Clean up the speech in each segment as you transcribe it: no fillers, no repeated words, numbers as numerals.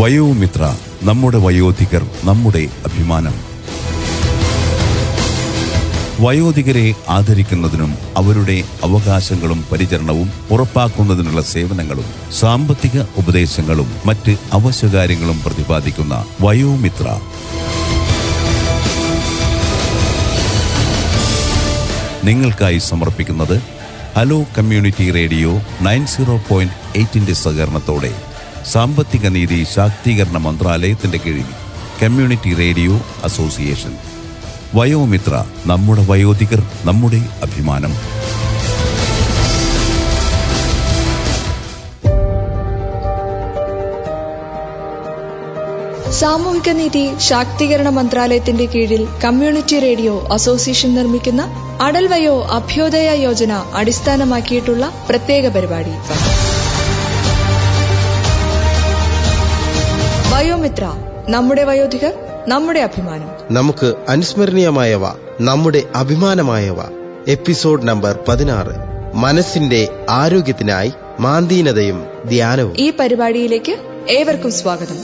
വയോമിത്ര, നമ്മുടെ വയോധികർ നമ്മുടെ അഭിമാനം. വയോധികരെ ആദരിക്കുന്നതിനും അവരുടെ അവകാശങ്ങളും പരിചരണവും ഉറപ്പാക്കുന്നതിനുള്ള സേവനങ്ങളും സാമ്പത്തിക ഉപദേശങ്ങളും മറ്റ് അവശ്യകാര്യങ്ങളും പ്രതിപാദിക്കുന്ന വയോമിത്ര. നിങ്ങൾക്കായി സമർപ്പിക്കുന്നത് ഹലോ കമ്മ്യൂണിറ്റി റേഡിയോ 90.8 സഹകരണത്തോടെ സാമ്പത്തിക നീതി ശാക്തീകരണ മന്ത്രാലയത്തിന്റെ കീഴിൽ കമ്മ്യൂണിറ്റി റേഡിയോ അസോസിയേഷൻ. വയോമിത്ര, നമ്മുടെ വയോധികർ നമ്മുടെ അഭിമാനം. സാമൂഹിക നീതി ശാക്തീകരണ മന്ത്രാലയത്തിന്റെ കീഴിൽ കമ്മ്യൂണിറ്റി റേഡിയോ അസോസിയേഷൻ നിർമ്മിക്കുന്ന അടൽ വയോ അഭ്യോദയ യോജന അടിസ്ഥാനമാക്കിയിട്ടുള്ള പ്രത്യേക പരിപാടി വയോമിത്ര, നമ്മുടെ വയോധികർ നമ്മുടെ അഭിമാനം. നമുക്ക് അനുസ്മരണീയമായവ, നമ്മുടെ അഭിമാനമായവ. എപ്പിസോഡ് നമ്പർ 16, മനസ്സിന്റെ ആരോഗ്യത്തിനായി മാന്ദീനതയും ധ്യാനവും. ഈ പരിപാടിയിലേക്ക് ഏവർക്കും സ്വാഗതം.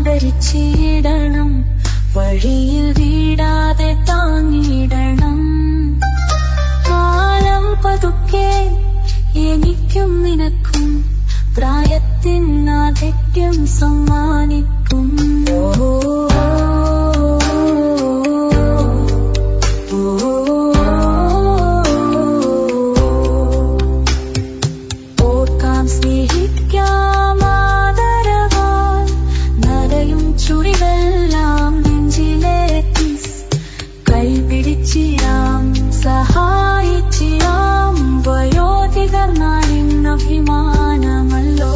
ആദരിച്ചിടണം, വഴിയിൽ വീടാതെ താങ്ങിടണം. കാലം പതുക്കെ എനിക്കും നിനക്കും പ്രായത്തിനാധിക്യം സമ്മാനിക്കും. ഓർക്കാം, സ്നേഹിക്കാം, ആദരവാൽ നരയും ചുടിവെല്ലാം നെഞ്ചിലേറ്റി കൈപിടിച്ചിടാം, സഹായിച്ചിടാം. വയോധികർ നാടിൻ അഭിമാനമല്ലോ.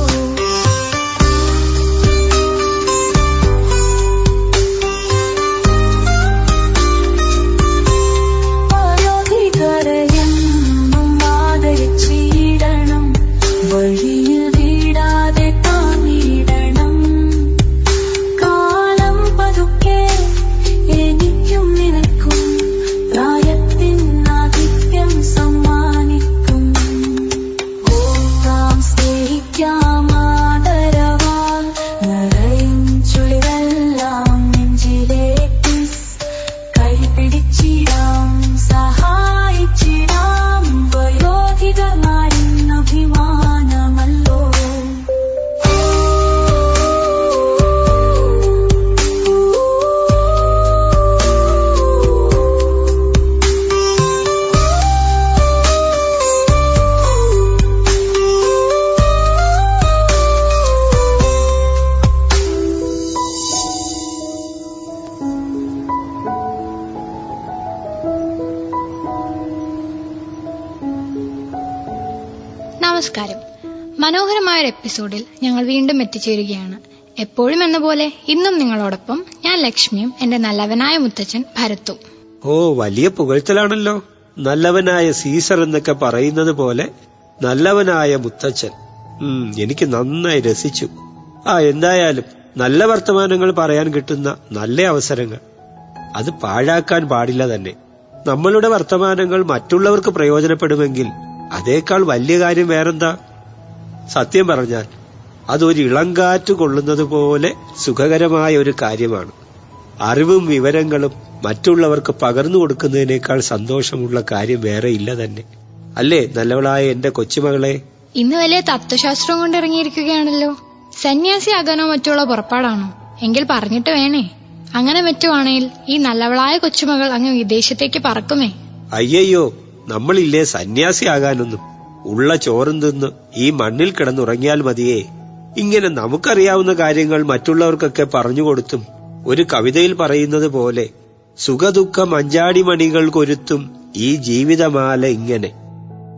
വയോധികരെന്നും ആദരിച്ചിടണം, വഴിയിൽ വീടാതെ താങ്ങിടണം. കാലം പതുക്കെ എനിക്കും നിനക്കും പ്രായത്തിനാധിക്യം സമ്മാനിക്കും. ഓർക്കാം, സ്നേഹിക്കാം, ആദരവാൽ നിറയും ചുളിവെല്ലാം നെഞ്ചിലേറ്റി കൈപിടിച്ചിടാം, സഹായിച്ചിടാം. വയോധികർ നാടിൻ അഭിമാനമല്ലോ. നമസ്കാരം. മനോഹരമായ ഒരു എപ്പിസോഡിൽ ഞങ്ങൾ വീണ്ടും എത്തിച്ചേരുകയാണ്. എപ്പോഴും എന്ന പോലെ ഇന്നും നിങ്ങളോടൊപ്പം ഞാൻ ലക്ഷ്മിയും എന്റെ നല്ലവനായ മുത്തച്ഛൻ ഭരത്തും. ഓ, വലിയ പുകഴ്ത്തലാണല്ലോ. നല്ലവനായ സീസർ എന്നൊക്കെ പറയുന്നത് പോലെ നല്ലവനായ മുത്തച്ഛൻ. എനിക്ക് നന്നായി രസിച്ചു. എന്തായാലും നല്ല വർത്തമാനങ്ങൾ പറയാൻ കിട്ടുന്ന നല്ല അവസരങ്ങൾ അത് പാഴാക്കാൻ പാടില്ല തന്നെ. നമ്മളുടെ വർത്തമാനങ്ങൾ മറ്റുള്ളവർക്ക് പ്രയോജനപ്പെടുമെങ്കിൽ അതേക്കാൾ വലിയ കാര്യം വേറെന്താ? സത്യം പറഞ്ഞാൽ അതൊരു ഇളങ്കാറ്റ് കൊള്ളുന്നത് പോലെ സുഖകരമായ ഒരു കാര്യമാണ്. അറിവും വിവരങ്ങളും മറ്റുള്ളവർക്ക് പകർന്നു കൊടുക്കുന്നതിനേക്കാൾ സന്തോഷമുള്ള കാര്യം വേറെ ഇല്ല തന്നെ. അല്ലേ നല്ലവളായ എന്റെ കൊച്ചുമകളെ? ഇന്ന് വലിയ തത്വശാസ്ത്രം കൊണ്ട് ഇറങ്ങിയിരിക്കുകയാണല്ലോ. സന്യാസിയാകാനോ മറ്റുള്ള പുറപ്പാടാണോ? എങ്കിൽ പറഞ്ഞിട്ട് വേണേ. അങ്ങനെ മറ്റുവാണെങ്കിൽ ഈ നല്ലവളായ കൊച്ചുമകൾ അങ്ങ് വിദേശത്തേക്ക് പറക്കുമേ. അയ്യയ്യോ, നമ്മളില്ലേ സന്യാസിയാകാനൊന്നും. ഉള്ള ചോറും തിന്ന് ഈ മണ്ണിൽ കിടന്നുറങ്ങിയാൽ മതിയേ. ഇങ്ങനെ നമുക്കറിയാവുന്ന കാര്യങ്ങൾ മറ്റുള്ളവർക്കൊക്കെ പറഞ്ഞുകൊടുത്തും ഒരു കവിതയിൽ പറയുന്നത് പോലെ സുഖദുഃഖം അഞ്ചാടിമണികൾ കൊരുത്തും ഈ ജീവിതമാല ഇങ്ങനെ.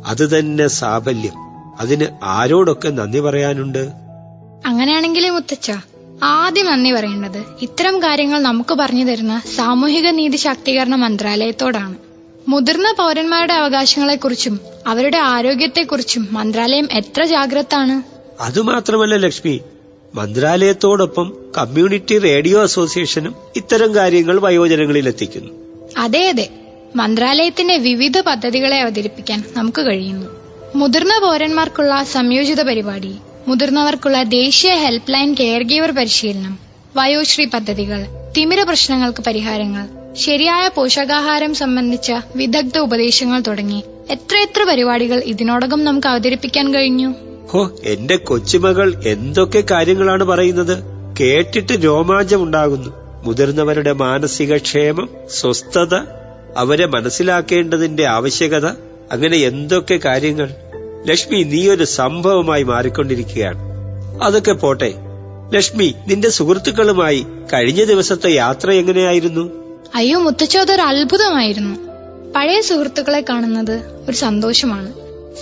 അത് തന്നെ സാഫല്യം. അതിന് ആരോടൊക്കെ നന്ദി പറയാനുണ്ട്. അങ്ങനെയാണെങ്കിലേ മുത്തച്ഛ, ആദ്യം നന്ദി പറയേണ്ടത് ഇത്തരം കാര്യങ്ങൾ നമുക്ക് പറഞ്ഞു തരുന്ന സാമൂഹിക നീതി ശാക്തീകരണ മന്ത്രാലയത്തോടാണ്. മുതിർന്ന പൗരന്മാരുടെ അവകാശങ്ങളെക്കുറിച്ചും അവരുടെ ആരോഗ്യത്തെക്കുറിച്ചും മന്ത്രാലയം എത്ര ജാഗ്രതാണ്. അതുമാത്രമല്ല ലക്ഷ്മി, മന്ത്രാലയത്തോടൊപ്പം കമ്മ്യൂണിറ്റി റേഡിയോ അസോസിയേഷനും ഇത്തരം കാര്യങ്ങൾ വയോജനങ്ങളിൽ എത്തിക്കുന്നു. അതെ, മന്ത്രാലയത്തിന്റെ വിവിധ പദ്ധതികളെ അവതരിപ്പിക്കാൻ നമുക്ക് കഴിയുന്നു. മുതിർന്ന പൗരന്മാർക്കുള്ള സംയോജിത പരിപാടി, മുതിർന്നവർക്കുള്ള ദേശീയ ഹെൽപ്പ് ലൈൻ കെയർ ഗീവർ പരിശീലനം, വയോശ്രീ പദ്ധതികൾ, തിമിര പ്രശ്നങ്ങൾക്ക് പരിഹാരങ്ങൾ, ശരിയായ പോഷകാഹാരം സംബന്ധിച്ച വിദഗ്ധ ഉപദേശങ്ങൾ തുടങ്ങി എത്രയെത്ര പരിപാടികൾ ഇതിനോടകം നമുക്ക് അവതരിപ്പിക്കാൻ കഴിഞ്ഞു. ഹോ, എന്റെ കൊച്ചുമകൾ എന്തൊക്കെ കാര്യങ്ങളാണ് പറയുന്നത്. കേട്ടിട്ട് രോമാഞ്ചമുണ്ടാകുന്നു. മുതിർന്നവരുടെ മാനസിക ക്ഷേമം, സ്വസ്ഥത, അവരെ മനസ്സിലാക്കേണ്ടതിന്റെ ആവശ്യകത, അങ്ങനെ എന്തൊക്കെ കാര്യങ്ങൾ. ലക്ഷ്മി, നീ ഒരു സംഭവമായി മാറിക്കൊണ്ടിരിക്കുകയാണ്. അതൊക്കെ പോട്ടെ, ലക്ഷ്മി, നിന്റെ സുഹൃത്തുക്കളുമായി കഴിഞ്ഞ ദിവസത്തെ യാത്ര എങ്ങനെയായിരുന്നു? അയ്യോ മുത്തച്ഛ, അതൊരു അത്ഭുതമായിരുന്നു. പഴയ സുഹൃത്തുക്കളെ കാണുന്നത് ഒരു സന്തോഷമാണ്.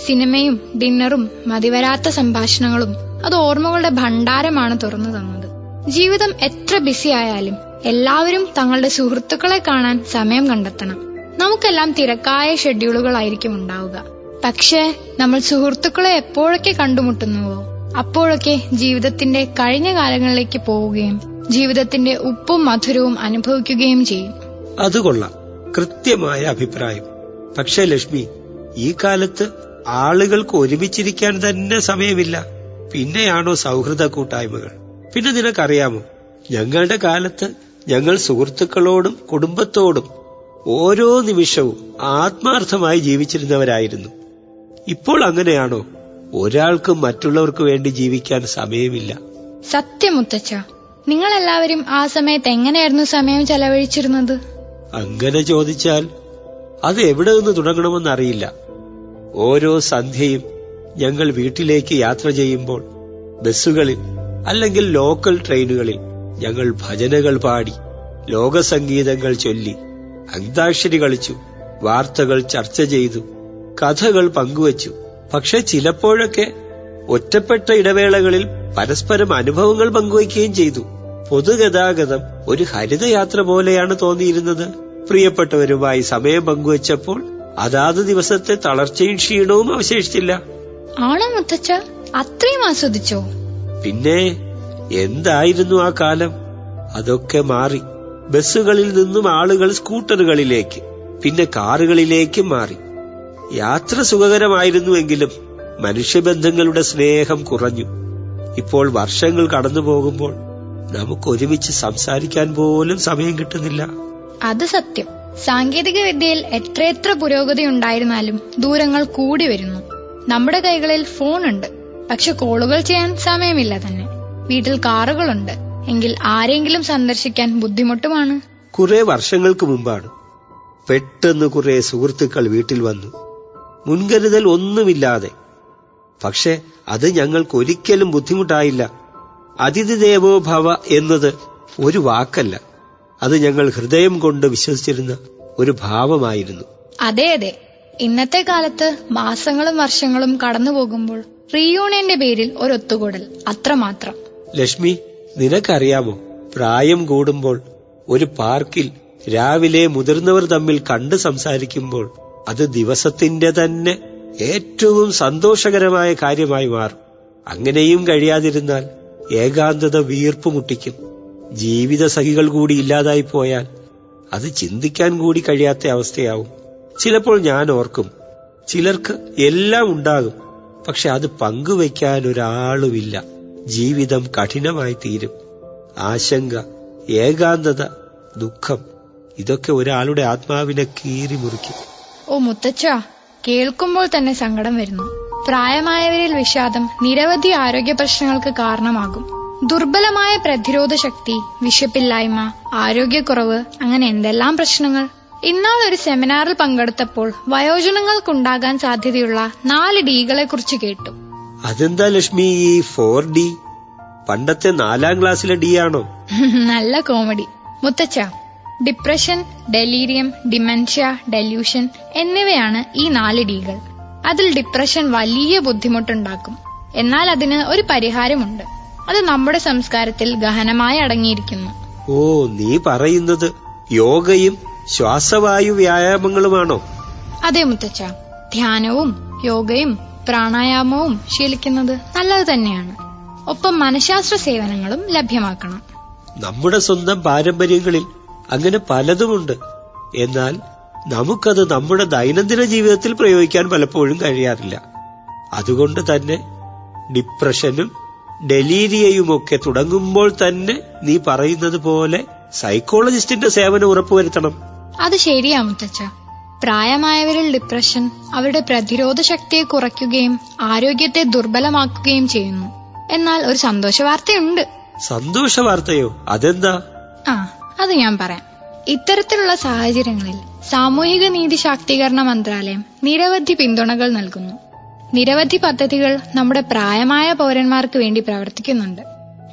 സിനിമയും ഡിന്നറും മതിവരാത്ത സംഭാഷണങ്ങളും അത് ഓർമ്മകളുടെ ഭണ്ഡാരമാണ് തുറന്നു തന്നത്. ജീവിതം എത്ര ബിസി ആയാലും എല്ലാവരും തങ്ങളുടെ സുഹൃത്തുക്കളെ കാണാൻ സമയം കണ്ടെത്തണം. നമുക്കെല്ലാം തിരക്കായ ഷെഡ്യൂളുകളായിരിക്കും ഉണ്ടാവുക. പക്ഷേ നമ്മൾ സുഹൃത്തുക്കളെ എപ്പോഴൊക്കെ കണ്ടുമുട്ടുന്നുവോ അപ്പോഴൊക്കെ ജീവിതത്തിന്റെ കഴിഞ്ഞ കാലങ്ങളിലേക്ക് പോവുകയും ജീവിതത്തിന്റെ ഉപ്പും മധുരവും അനുഭവിക്കുകയും ചെയ്യും. അത് കൊള്ളാം, കൃത്യമായ അഭിപ്രായം. പക്ഷേ ലക്ഷ്മി, ഈ കാലത്ത് ആളുകൾക്ക് ഒരുമിച്ചിരിക്കാൻ തന്നെ സമയമില്ല. പിന്നെയാണോ സൗഹൃദ കൂട്ടായ്മകൾ? പിന്നെ നിനക്കറിയാമോ, ഞങ്ങളുടെ കാലത്ത് ഞങ്ങൾ സുഹൃത്തുക്കളോടും കുടുംബത്തോടും ഓരോ നിമിഷവും ആത്മാർത്ഥമായി ജീവിച്ചിരുന്നവരായിരുന്നു. ഇപ്പോൾ അങ്ങനെയാണോ? ഒരാൾക്ക് മറ്റുള്ളവർക്ക് വേണ്ടി ജീവിക്കാൻ സമയമില്ല. സത്യം മുത്തച്ഛ, നിങ്ങളെല്ലാവരും ആ സമയത്ത് എങ്ങനെയായിരുന്നു സമയം ചെലവഴിച്ചിരുന്നത്? അങ്ങനെ ചോദിച്ചാൽ അത് എവിടെ നിന്ന് തുടങ്ങണമെന്നറിയില്ല. ഓരോ സന്ധ്യയും ഞങ്ങൾ വീട്ടിലേക്ക് യാത്ര ചെയ്യുമ്പോൾ ബസ്സുകളിൽ അല്ലെങ്കിൽ ലോക്കൽ ട്രെയിനുകളിൽ ഞങ്ങൾ ഭജനകൾ പാടി, ലോകസംഗീതങ്ങൾ ചൊല്ലി, അന്താക്ഷരി കളിച്ചു, വാർത്തകൾ ചർച്ച ചെയ്തു, കഥകൾ പങ്കുവച്ചു. പക്ഷെ ചിലപ്പോഴൊക്കെ ഒറ്റപ്പെട്ട ഇടവേളകളിൽ പരസ്പരം അനുഭവങ്ങൾ പങ്കുവയ്ക്കുകയും ചെയ്തു. പൊതുഗതാഗതം ഒരു ഹരിതയാത്ര പോലെയാണ് തോന്നിയിരുന്നത്. പ്രിയപ്പെട്ടവരുമായി സമയം പങ്കുവച്ചപ്പോൾ അതാത് ദിവസത്തെ തളർച്ചയും ക്ഷീണവും അവശേഷിച്ചില്ല. ആണോ മുത്തച്ഛ? അത്രയും ആസ്വദിച്ചോ? പിന്നെ എന്തായിരുന്നു ആ കാലം? അതൊക്കെ മാറി. ബസ്സുകളിൽ നിന്നും ആളുകൾ സ്കൂട്ടറുകളിലേക്ക്, പിന്നെ കാറുകളിലേക്കും മാറി. യാത്ര സുഖകരമായിരുന്നുവെങ്കിലും മനുഷ്യബന്ധങ്ങളുടെ സ്നേഹം കുറഞ്ഞു. ഇപ്പോൾ വർഷങ്ങൾ കടന്നു പോകുമ്പോൾ നമുക്ക് ഒരുമിച്ച് സംസാരിക്കാൻ പോലും സമയം കിട്ടുന്നില്ല. അത് സത്യം. സാങ്കേതിക വിദ്യയിൽ എത്രയെത്ര പുരോഗതി ഉണ്ടായിരുന്നാലും ദൂരങ്ങൾ കൂടി വരുന്നു. നമ്മുടെ കൈകളിൽ ഫോണുണ്ട്, പക്ഷെ കോളുകൾ ചെയ്യാൻ സമയമില്ല തന്നെ. വീട്ടിൽ കാറുകളുണ്ട്, എങ്കിൽ ആരെങ്കിലും സന്ദർശിക്കാൻ ബുദ്ധിമുട്ടുമാണ്. കുറെ വർഷങ്ങൾക്ക് മുമ്പാണ് പെട്ടെന്ന് കുറെ സുഹൃത്തുക്കൾ വീട്ടിൽ വന്നു, മുൻകരുതൽ ഒന്നുമില്ലാതെ. പക്ഷെ അത് ഞങ്ങൾക്കൊരിക്കലും ബുദ്ധിമുട്ടായില്ല. അതിഥി ദേവോ ഭവ എന്നത് ഒരു വാക്കല്ല, അത് ഞങ്ങൾ ഹൃദയം കൊണ്ട് വിശ്വസിച്ചിരുന്ന ഒരു ഭാവമായിരുന്നു. അതെ അതെ, ഇന്നത്തെ കാലത്ത് മാസങ്ങളും വർഷങ്ങളും കടന്നു പോകുമ്പോൾ റീയൂണിയന്റെ പേരിൽ ഒരു ഒത്തുകൂടൽ, അത്രമാത്രം. ലക്ഷ്മി, നിനക്കറിയാമോ, പ്രായം കൂടുമ്പോൾ ഒരു പാർക്കിൽ രാവിലെ മുതിർന്നവർ തമ്മിൽ കണ്ട് സംസാരിക്കുമ്പോൾ അത് ദിവസത്തിന്റെ തന്നെ ഏറ്റവും സന്തോഷകരമായ കാര്യമായി മാറും. അങ്ങനെയും കഴിയാതിരുന്നാൽ ഏകാന്തത വീർപ്പ് മുട്ടിക്കും. ജീവിത സഖികൾ കൂടി ഇല്ലാതായി പോയാൽ അത് ചിന്തിക്കാൻ കൂടി കഴിയാത്ത അവസ്ഥയാവും. ചിലപ്പോൾ ഞാൻ ഓർക്കും, ചിലർക്ക് എല്ലാം ഉണ്ടാകും, പക്ഷെ അത് പങ്കുവയ്ക്കാൻ ഒരാളുമില്ല. ജീവിതം കഠിനമായി തീരും. ആശങ്ക, ഏകാന്തത, ദുഃഖം, ഇതൊക്കെ ഒരാളുടെ ആത്മാവിനെ കീറി മുറിക്കും. ഓ മുത്തച്ഛ, കേൾക്കുമ്പോൾ തന്നെ സങ്കടം വരുന്നു. പ്രായമായവരിൽ വിഷാദം നിരവധി ആരോഗ്യ പ്രശ്നങ്ങൾക്ക് കാരണമാകും. ദുർബലമായ പ്രതിരോധ ശക്തി, വിശപ്പില്ലായ്മ, ആരോഗ്യക്കുറവ്, അങ്ങനെ എന്തെല്ലാം പ്രശ്നങ്ങൾ. ഇന്നാൾ ഒരു സെമിനാറിൽ പങ്കെടുത്തപ്പോൾ വയോജനങ്ങൾക്കുണ്ടാകാൻ സാധ്യതയുള്ള 4 ഡികളെ കുറിച്ച് കേട്ടു. അതെന്താ ലക്ഷ്മി ഈ 4D? പണ്ടത്തെ 4ാം ക്ലാസ്സിലെ ഡി ആണോ? നല്ല കോമഡി. മുത്തച്ഛ, ഡിപ്രഷൻ, ഡെലീരിയം, ഡിമെൻഷ്യ, ഡെല്യൂഷൻ എന്നിവയാണ് ഈ 4 ഡികൾ. അതിൽ ഡിപ്രഷൻ വലിയ ബുദ്ധിമുട്ടുണ്ടാക്കും. എന്നാൽ അതിന് ഒരു പരിഹാരമുണ്ട്. അത് നമ്മുടെ സംസ്കാരത്തിൽ ഗഹനമായി അടങ്ങിയിരിക്കുന്നു. ഓ, നീ പറയുന്നത് യോഗയും ശ്വാസവായു വ്യായാമങ്ങളുമാണോ? അതെ മുത്തച്ഛ, ധ്യാനവും യോഗയും പ്രാണായാമവും ശീലിക്കുന്നത് നല്ലത് തന്നെയാണ്. ഒപ്പം മനഃശാസ്ത്ര സേവനങ്ങളും ലഭ്യമാക്കണം. നമ്മുടെ സ്വന്തം പാരമ്പര്യങ്ങളിൽ അങ്ങനെ പലതുമുണ്ട്. എന്നാൽ നമുക്കത് നമ്മുടെ ദൈനംദിന ജീവിതത്തിൽ പ്രയോഗിക്കാൻ പലപ്പോഴും കഴിയാറില്ല. അതുകൊണ്ട് തന്നെ ഡിപ്രഷനും ഡെലീരിയയുമൊക്കെ തുടങ്ങുമ്പോൾ തന്നെ നീ പറയുന്നത് പോലെ സൈക്കോളജിസ്റ്റിന്റെ സേവനം ഉറപ്പുവരുത്തണം. അത് ശരിയാ മുത്തച്ഛ. പ്രായമായവരിൽ ഡിപ്രഷൻ അവരുടെ പ്രതിരോധ ശക്തിയെ കുറയ്ക്കുകയും ആരോഗ്യത്തെ ദുർബലമാക്കുകയും ചെയ്യുന്നു. എന്നാൽ ഒരു സന്തോഷ വാർത്തയുണ്ട്. സന്തോഷ വാർത്തയോ? അതെന്താ? അത് ഞാൻ പറയാം. ഇത്തരത്തിലുള്ള സാഹചര്യങ്ങളിൽ സാമൂഹിക നീതി ശാക്തീകരണ മന്ത്രാലയം നിരവധി പിന്തുണകൾ നൽകുന്നു. നിരവധി പദ്ധതികൾ നമ്മുടെ പ്രായമായ പൗരന്മാർക്ക് വേണ്ടി പ്രവർത്തിക്കുന്നുണ്ട്.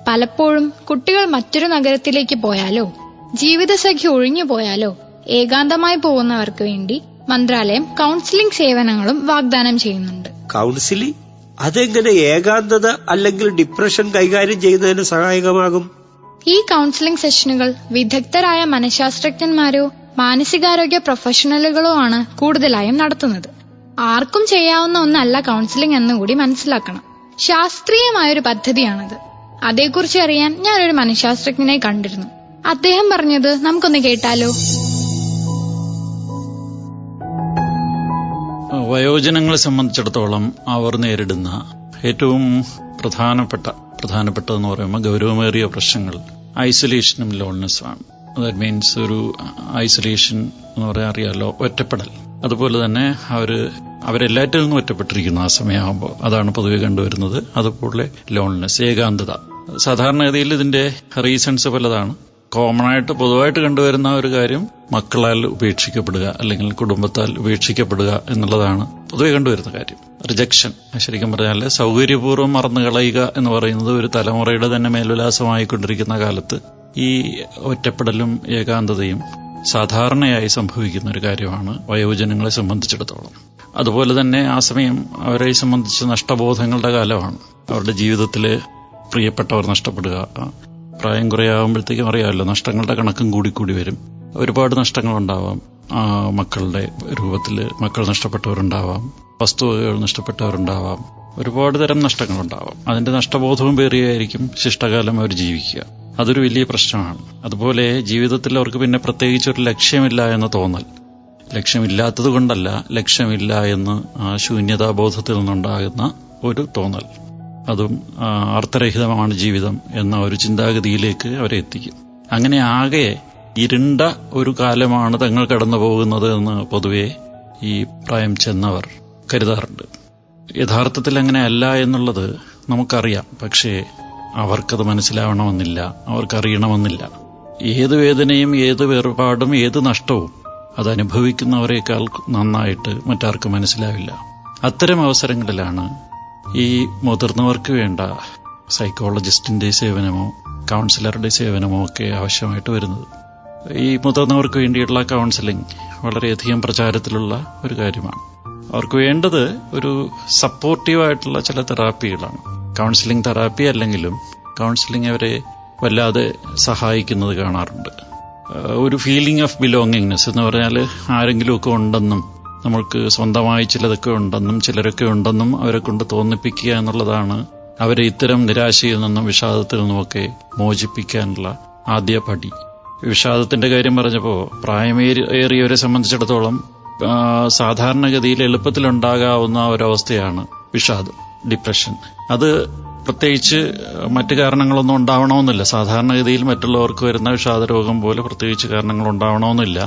പലപ്പോഴും കുട്ടികൾ മറ്റൊരു നഗരത്തിലേക്ക് പോയാലോ ജീവിതസഖി ഒഴിഞ്ഞു പോയാലോ ഏകാന്തമായി പോകുന്നവർക്ക് വേണ്ടി മന്ത്രാലയം കൗൺസിലിംഗ് സേവനങ്ങളും വാഗ്ദാനം ചെയ്യുന്നുണ്ട്. കൗൺസിലിംഗ്? അതെങ്ങനെ ഏകാന്തത അല്ലെങ്കിൽ ഡിപ്രഷൻ കൈകാര്യം ചെയ്യുന്നതിന് സഹായകമാകും? ഈ കൗൺസിലിംഗ് സെഷനുകൾ വിദഗ്ധരായ മനഃശാസ്ത്രജ്ഞന്മാരോ മാനസികാരോഗ്യ പ്രൊഫഷണലുകളോ ആണ് കൂടുതലായും നടത്തുന്നത്. ആർക്കും ചെയ്യാവുന്ന ഒന്നല്ല കൗൺസിലിംഗ് എന്നുകൂടി മനസ്സിലാക്കണം. ശാസ്ത്രീയമായൊരു പദ്ധതിയാണത്. അതേക്കുറിച്ച് അറിയാൻ ഞാനൊരു മനഃശാസ്ത്രജ്ഞനെ കണ്ടിരുന്നു. അദ്ദേഹം പറഞ്ഞത് നമുക്കൊന്ന് കേട്ടാലോ? വയോജനങ്ങളെ സംബന്ധിച്ചിടത്തോളം അവർ നേരിടുന്ന ഏറ്റവും പ്രധാനപ്പെട്ടതെന്ന് പറയുമ്പോൾ ഗൗരവമേറിയ പ്രശ്നങ്ങൾ ഐസൊലേഷനും ലോൺനെസ്സുമാണ്. ദാറ്റ് മീൻസ് ഒരു ഐസൊലേഷൻ എന്ന് പറയാൻ അറിയാലോ, ഒറ്റപ്പെടൽ. അതുപോലെ തന്നെ അവരെല്ലാറ്റിൽ നിന്നും ഒറ്റപ്പെട്ടിരിക്കുന്നു ആ സമയമാകുമ്പോൾ. അതാണ് പൊതുവെ കണ്ടുവരുന്നത്. അതുപോലെ ലോൺനെസ്, ഏകാന്തത. സാധാരണഗതിയിൽ ഇതിന്റെ റീസൺസ് പലതാണ്. കോമൺ ആയിട്ട് പൊതുവായിട്ട് കണ്ടുവരുന്ന ഒരു കാര്യം മക്കളാൽ ഉപേക്ഷിക്കപ്പെടുക അല്ലെങ്കിൽ കുടുംബത്താൽ ഉപേക്ഷിക്കപ്പെടുക എന്നുള്ളതാണ് പൊതുവെ കണ്ടുവരുന്ന കാര്യം. റിജക്ഷൻ, ശരിക്കും പറഞ്ഞാൽ സൗകര്യപൂർവ്വം മറന്നു കളയുക എന്ന് പറയുന്നത് ഒരു തലമുറയുടെ തന്നെ മേൽവിലാസമായിക്കൊണ്ടിരിക്കുന്ന കാലത്ത് ഈ ഒറ്റപ്പെടലും ഏകാന്തതയും സാധാരണയായി സംഭവിക്കുന്ന ഒരു കാര്യമാണ് വയോജനങ്ങളെ സംബന്ധിച്ചിടത്തോളം. അതുപോലെ തന്നെ ആ സമയം അവരെ സംബന്ധിച്ച് നഷ്ടബോധങ്ങളുടെ കാലമാണ്. അവരുടെ ജീവിതത്തിൽ പ്രിയപ്പെട്ടവർ നഷ്ടപ്പെടുക. പ്രായം കുറയാകുമ്പോഴത്തേക്കും അറിയാമല്ലോ, നഷ്ടങ്ങളുടെ കണക്കും കൂടിക്കൂടി വരും. ഒരുപാട് നഷ്ടങ്ങളുണ്ടാവാം. മക്കളുടെ രൂപത്തിൽ മക്കൾ നഷ്ടപ്പെട്ടവരുണ്ടാവാം, വസ്തുവകകൾ നഷ്ടപ്പെട്ടവരുണ്ടാവാം, ഒരുപാട് തരം നഷ്ടങ്ങളുണ്ടാവാം. അതിന്റെ നഷ്ടബോധവും പേറിയായിരിക്കും ശിഷ്ടകാലം അവർ ജീവിക്കുക. അതൊരു വലിയ പ്രശ്നമാണ്. അതുപോലെ ജീവിതത്തിൽ അവർക്ക് പിന്നെ പ്രത്യേകിച്ചൊരു ലക്ഷ്യമില്ല എന്ന് തോന്നൽ. ലക്ഷ്യമില്ലാത്തത് കൊണ്ടല്ല, ലക്ഷ്യമില്ല എന്ന് ആ ശൂന്യതാബോധത്തിൽ നിന്നുണ്ടാകുന്ന ഒരു തോന്നൽ. അതും അർത്ഥരഹിതമാണ് ജീവിതം എന്ന ഒരു ചിന്താഗതിയിലേക്ക് അവരെ എത്തിക്കും. അങ്ങനെ ആകെ ഇരുണ്ട ഒരു കാലമാണ് തങ്ങൾ കടന്നു പോകുന്നത് എന്ന് പൊതുവെ ഈ പ്രായം ചെന്നവർ കരുതാറുണ്ട്. യഥാർത്ഥത്തിൽ അങ്ങനെ അല്ല എന്നുള്ളത് നമുക്കറിയാം. പക്ഷേ അവർക്കത് മനസ്സിലാവണമെന്നില്ല, അവർക്കറിയണമെന്നില്ല. ഏത് വേദനയും ഏത് വേർപാടും ഏത് നഷ്ടവും അതനുഭവിക്കുന്നവരെക്കാൾ നന്നായിട്ട് മറ്റാർക്കും മനസ്സിലാവില്ല. അത്തരം അവസരങ്ങളിലാണ് ഈ മുതിർന്നവർക്ക് വേണ്ട സൈക്കോളജിസ്റ്റിന്റെ സേവനമോ കൗൺസിലറുടെ സേവനമോ ഒക്കെ ആവശ്യമായിട്ട് വരുന്നത്. ഈ മുതിർന്നവർക്ക് വേണ്ടിയിട്ടുള്ള കൗൺസിലിംഗ് വളരെയധികം പ്രചാരത്തിലുള്ള ഒരു കാര്യമാണ്. അവർക്ക് വേണ്ടത് ഒരു സപ്പോർട്ടീവായിട്ടുള്ള ചില തെറാപ്പികളാണ്. കൗൺസിലിംഗ് തെറാപ്പി അല്ലെങ്കിലും കൗൺസിലിംഗ് അവരെ വല്ലാതെ സഹായിക്കുന്നത് കാണാറുണ്ട്. ഒരു ഫീലിംഗ് ഓഫ് ബിലോങ്ങിങ്നെസ് എന്ന് പറഞ്ഞാൽ ആരെങ്കിലുമൊക്കെ ഉണ്ടെന്നും നമ്മൾക്ക് സ്വന്തമായി ചിലതൊക്കെ ഉണ്ടെന്നും ചിലരൊക്കെ ഉണ്ടെന്നും അവരെ കൊണ്ട് തോന്നിപ്പിക്കുക എന്നുള്ളതാണ് അവരെ ഇത്തരം നിരാശയിൽ നിന്നും വിഷാദത്തിൽ നിന്നുമൊക്കെ മോചിപ്പിക്കാനുള്ള ആദ്യ പടി. വിഷാദത്തിന്റെ കാര്യം പറഞ്ഞപ്പോൾ പ്രായമേറിയവരെ സംബന്ധിച്ചിടത്തോളം സാധാരണഗതിയിൽ എളുപ്പത്തിലുണ്ടാകാവുന്ന ഒരവസ്ഥയാണ് വിഷാദം, ഡിപ്രഷൻ. അത് പ്രത്യേകിച്ച് മറ്റു കാരണങ്ങളൊന്നും ഉണ്ടാവണമെന്നില്ല. സാധാരണഗതിയിൽ മറ്റുള്ളവർക്ക് വരുന്ന വിഷാദരോഗം പോലെ പ്രത്യേകിച്ച് കാരണങ്ങൾ ഉണ്ടാവണമെന്നില്ല.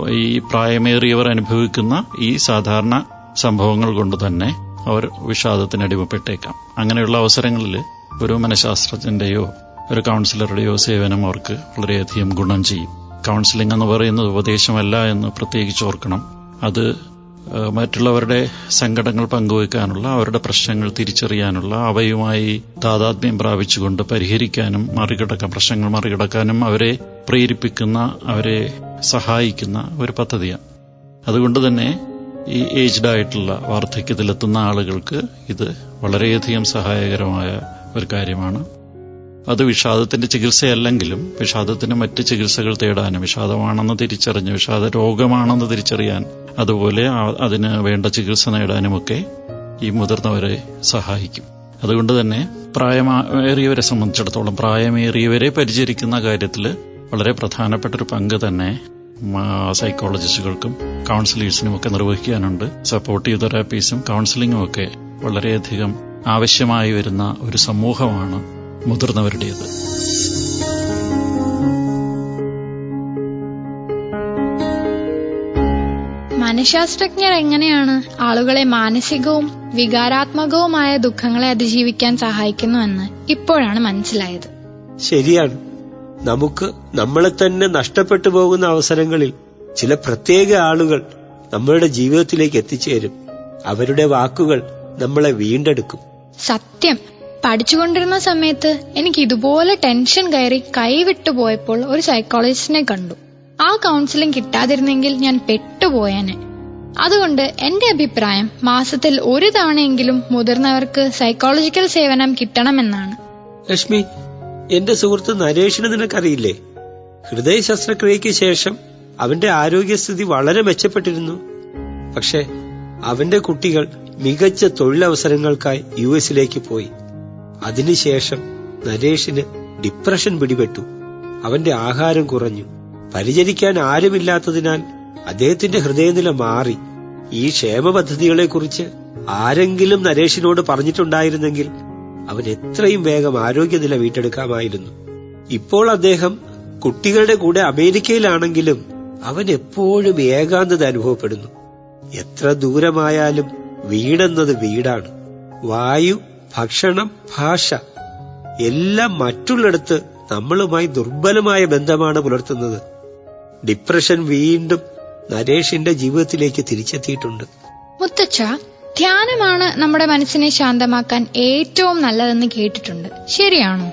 ഈ പ്രായമേറിയവർ അനുഭവിക്കുന്ന ഈ സാധാരണ സംഭവങ്ങൾ കൊണ്ട് തന്നെ അവർ വിഷാദത്തിന് അടിമപ്പെട്ടേക്കാം. അങ്ങനെയുള്ള അവസരങ്ങളിൽ ഒരു മനഃശാസ്ത്രജ്ഞന്റെയോ ഒരു കൗൺസിലറുടെയോ സേവനം അവർക്ക് വളരെയധികം ഗുണം ചെയ്യും. കൗൺസിലിംഗ് എന്ന് പറയുന്നത് ഉപദേശമല്ല എന്ന് പ്രത്യേകിച്ച് ഓർക്കണം. അത് മറ്റുള്ളവരുടെ സങ്കടങ്ങൾ പങ്കുവെക്കാനുള്ള, അവരുടെ പ്രശ്നങ്ങൾ തിരിച്ചറിയാനുള്ള, അവയുമായി താതാത്മ്യം പ്രാപിച്ചുകൊണ്ട് പരിഹരിക്കാനും പ്രശ്നങ്ങൾ മറികടക്കാനും അവരെ പ്രേരിപ്പിക്കുന്ന, അവരെ സഹായിക്കുന്ന ഒരു പദ്ധതിയാണ്. അതുകൊണ്ട് തന്നെ ഈ ഏജ്ഡ് ആയിട്ടുള്ള വാർദ്ധക്യത്തിലെത്തുന്ന ആളുകൾക്ക് ഇത് വളരെയധികം സഹായകരമായ ഒരു കാര്യമാണ്. അത് വിഷാദത്തിന്റെ ചികിത്സയല്ലെങ്കിലും വിഷാദത്തിന് മറ്റ് ചികിത്സകൾ തേടാനും, വിഷാദമാണെന്ന് തിരിച്ചറിഞ്ഞ് വിഷാദ രോഗമാണെന്ന് തിരിച്ചറിയാൻ, അതുപോലെ അതിന് വേണ്ട ചികിത്സ നേടാനുമൊക്കെ ഈ മുതിർന്നവരെ സഹായിക്കും. അതുകൊണ്ട് തന്നെ പ്രായമേറിയവരെ സംബന്ധിച്ചിടത്തോളം പ്രായമേറിയവരെ പരിചരിക്കുന്ന കാര്യത്തിൽ വളരെ പ്രധാനപ്പെട്ട ഒരു പങ്ക് തന്നെ സൈക്കോളജിസ്റ്റുകൾക്കും കൗൺസിലേഴ്സിനും ഒക്കെ നിർവഹിക്കാനുണ്ട്. സപ്പോർട്ടീവ് തെറാപ്പീസും കൗൺസിലിംഗും ഒക്കെ വളരെയധികം ആവശ്യമായി വരുന്ന ഒരു സമൂഹമാണ് മുതിർന്നവരുടേത്. മനഃശാസ്ത്രജ്ഞർ എങ്ങനെയാണ് ആളുകളെ മാനസികവും വികാരാത്മകവുമായ ദുഃഖങ്ങളെ അതിജീവിക്കാൻ സഹായിക്കുന്നുവെന്ന് ഇപ്പോഴാണ് മനസ്സിലായത്. ശരിയാണ്. നമുക്ക് നമ്മളെ തന്നെ നഷ്ടപ്പെട്ടു പോകുന്ന അവസരങ്ങളിൽ ചില പ്രത്യേക ആളുകൾ നമ്മളുടെ ജീവിതത്തിലേക്ക് എത്തിച്ചേരും. അവരുടെ വാക്കുകൾ നമ്മളെ വീണ്ടെടുക്കും. സത്യം. പഠിച്ചുകൊണ്ടിരുന്ന സമയത്ത് എനിക്ക് ഇതുപോലെ ടെൻഷൻ കയറി കൈവിട്ടു പോയപ്പോൾ ഒരു സൈക്കോളജിസ്റ്റിനെ കണ്ടു. ആ കൗൺസിലിംഗ് കിട്ടാതിരുന്നെങ്കിൽ ഞാൻ പെട്ടുപോയേനെ. അതുകൊണ്ട് എന്റെ അഭിപ്രായം മാസത്തിൽ ഒരു തവണയെങ്കിലും മുതിർന്നവർക്ക് സൈക്കോളജിക്കൽ സേവനം കിട്ടണമെന്നാണ്. ലക്ഷ്മി, എന്റെ സുഹൃത്ത് നരേഷിനെ നിനക്കറിയില്ലേ? ഹൃദയ ശസ്ത്രക്രിയയ്ക്ക് ശേഷം അവന്റെ ആരോഗ്യസ്ഥിതി വളരെ മെച്ചപ്പെട്ടിരുന്നു. പക്ഷെ അവന്റെ കുട്ടികൾ മികച്ച തൊഴിലവസരങ്ങൾക്കായി യുഎസിലേക്ക് പോയി. അതിനുശേഷം നരേഷിന് ഡിപ്രഷൻ പിടിപെട്ടു. അവന്റെ ആഹാരം കുറഞ്ഞു. പരിചരിക്കാൻ ആരുമില്ലാത്തതിനാൽ അദ്ദേഹത്തിന്റെ ഹൃദയനില മാറി. ഈ ക്ഷേമ പദ്ധതികളെക്കുറിച്ച് ആരെങ്കിലും നരേഷിനോട് പറഞ്ഞിട്ടുണ്ടായിരുന്നെങ്കിൽ അവൻ എത്രയും വേഗം ആരോഗ്യനില വീണ്ടെടുക്കാമായിരുന്നു. ഇപ്പോൾ അദ്ദേഹം കുട്ടികളുടെ കൂടെ അമേരിക്കയിലാണെങ്കിലും അവൻ എപ്പോഴും ഏകാന്തത അനുഭവപ്പെടുന്നു. എത്ര ദൂരമായാലും വീടെന്നത് വീടാണ്. വായു, ഭക്ഷണം, ഭാഷ എല്ലാം മറ്റുള്ളിടത്ത് നമ്മളുമായി ദുർബലമായ ബന്ധമാണ് പുലർത്തുന്നത്. ഡിപ്രഷൻ വീണ്ടും നരേഷിന്റെ ജീവിതത്തിലേക്ക് തിരിച്ചെത്തിയിട്ടുണ്ട്. മുത്തച്ഛ, ധ്യാനമാണ് നമ്മുടെ മനസ്സിനെ ശാന്തമാക്കാൻ ഏറ്റവും നല്ലതെന്ന് കേട്ടിട്ടുണ്ട്. ശരിയാണോ?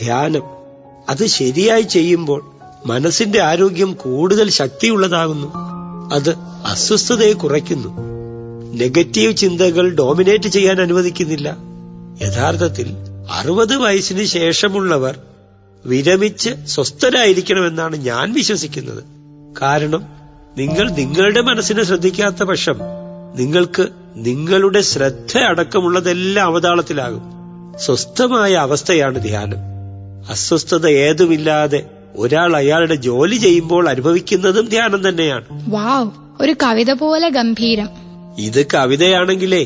ധ്യാനം അത് ശരിയായി ചെയ്യുമ്പോൾ മനസ്സിന്റെ ആരോഗ്യം കൂടുതൽ ശക്തിയുള്ളതാകുന്നു. അത് അസ്വസ്ഥതയെ കുറയ്ക്കുന്നു. നെഗറ്റീവ് ചിന്തകൾ ഡോമിനേറ്റ് ചെയ്യാൻ അനുവദിക്കുന്നില്ല. യഥാർത്ഥത്തിൽ 60 വയസ്സിന് ശേഷമുള്ളവർ വിരമിച്ച് സ്വസ്ഥരായിരിക്കണമെന്നാണ് ഞാൻ വിശ്വസിക്കുന്നത്. കാരണം നിങ്ങൾ നിങ്ങളുടെ മനസ്സിനെ ശ്രദ്ധിക്കാത്ത പക്ഷം നിങ്ങൾക്ക് നിങ്ങളുടെ ശ്രദ്ധ അടക്കമുള്ളതെല്ലാം അവതാളത്തിലാകും. സ്വസ്ഥമായ അവസ്ഥയാണ് ധ്യാനം. അസ്വസ്ഥത ഏതുമില്ലാതെ ഒരാൾ അയാളുടെ ജോലി ചെയ്യുമ്പോൾ അനുഭവിക്കുന്നതും ധ്യാനം തന്നെയാണ്. വാവ്, ഒരു കവിത പോലെ ഗംഭീരം. ഇത് കവിതയാണെങ്കിലേ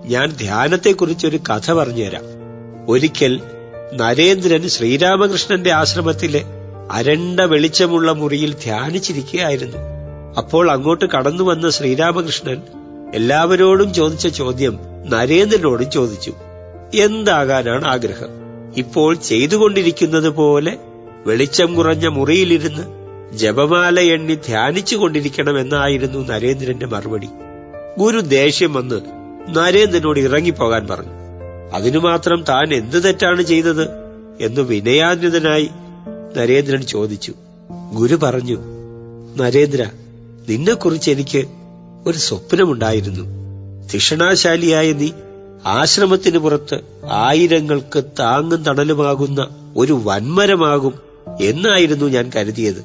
ഞാൻ ധ്യാനത്തെക്കുറിച്ചൊരു കഥ പറഞ്ഞുതരാം. ഒരിക്കൽ നരേന്ദ്രൻ ശ്രീരാമകൃഷ്ണന്റെ ആശ്രമത്തിലെ അരണ്ട വെളിച്ചമുള്ള മുറിയിൽ ധ്യാനിച്ചിരിക്കുകയായിരുന്നു. അപ്പോൾ അങ്ങോട്ട് കടന്നു വന്ന ശ്രീരാമകൃഷ്ണൻ എല്ലാവരോടും ചോദിച്ച ചോദ്യം നരേന്ദ്രനോടും ചോദിച്ചു. എന്താകാനാണ് ആഗ്രഹം? ഇപ്പോൾ ചെയ്തുകൊണ്ടിരിക്കുന്നത് പോലെ വെളിച്ചം കുറഞ്ഞ മുറിയിലിരുന്ന് ജപമാല എണ്ണി ധ്യാനിച്ചു കൊണ്ടിരിക്കണമെന്നായിരുന്നു നരേന്ദ്രന്റെ മറുപടി. ഗുരു ദേഷ്യം വന്ന് നരേന്ദ്രനോട് ഇറങ്ങിപ്പോകാൻ പറഞ്ഞു. അതിനു മാത്രം താൻ എന്ത് തെറ്റാണ് ചെയ്തത് എന്ന് വിനയാന്വിതനായി നരേന്ദ്രൻ ചോദിച്ചു. ഗുരു പറഞ്ഞു, നരേന്ദ്ര, നിന്നെക്കുറിച്ച് എനിക്ക് ഒരു സ്വപ്നമുണ്ടായിരുന്നു. തിഷണാശാലിയായ നീ ആശ്രമത്തിന് പുറത്ത് ആയിരങ്ങൾക്ക് താങ്ങും തണലുമാകുന്ന ഒരു വൻമരമാകും എന്നായിരുന്നു ഞാൻ കരുതിയത്.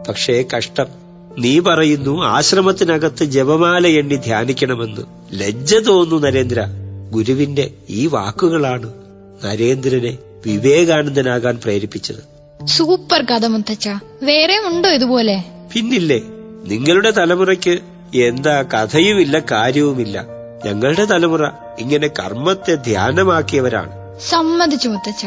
പക്ഷേ കഷ്ടം, നീ പറയുന്നു ആശ്രമത്തിനകത്ത് ജപമാല എണ്ണി ധ്യാനിക്കണമെന്ന്. ലജ്ജ തോന്നുന്നു നരേന്ദ്ര. ഗുരുവിന്റെ ഈ വാക്കുകളാണ് നരേന്ദ്രനെ വിവേകാനന്ദനാകാൻ പ്രേരിപ്പിച്ചത്. സൂപ്പർ കഥ മുത്തച്ഛ. വേറെ ഉണ്ടോ ഇതുപോലെ? പിന്നില്ലേ, നിങ്ങളുടെ തലമുറയ്ക്ക് എന്താ കഥയുമില്ല കാര്യവുമില്ല. ഞങ്ങളുടെ തലമുറ ഇങ്ങനെ കർമ്മത്തെ ധ്യാനമാക്കിയവരാണ്. സമ്മതിച്ചു മുത്തച്ഛ.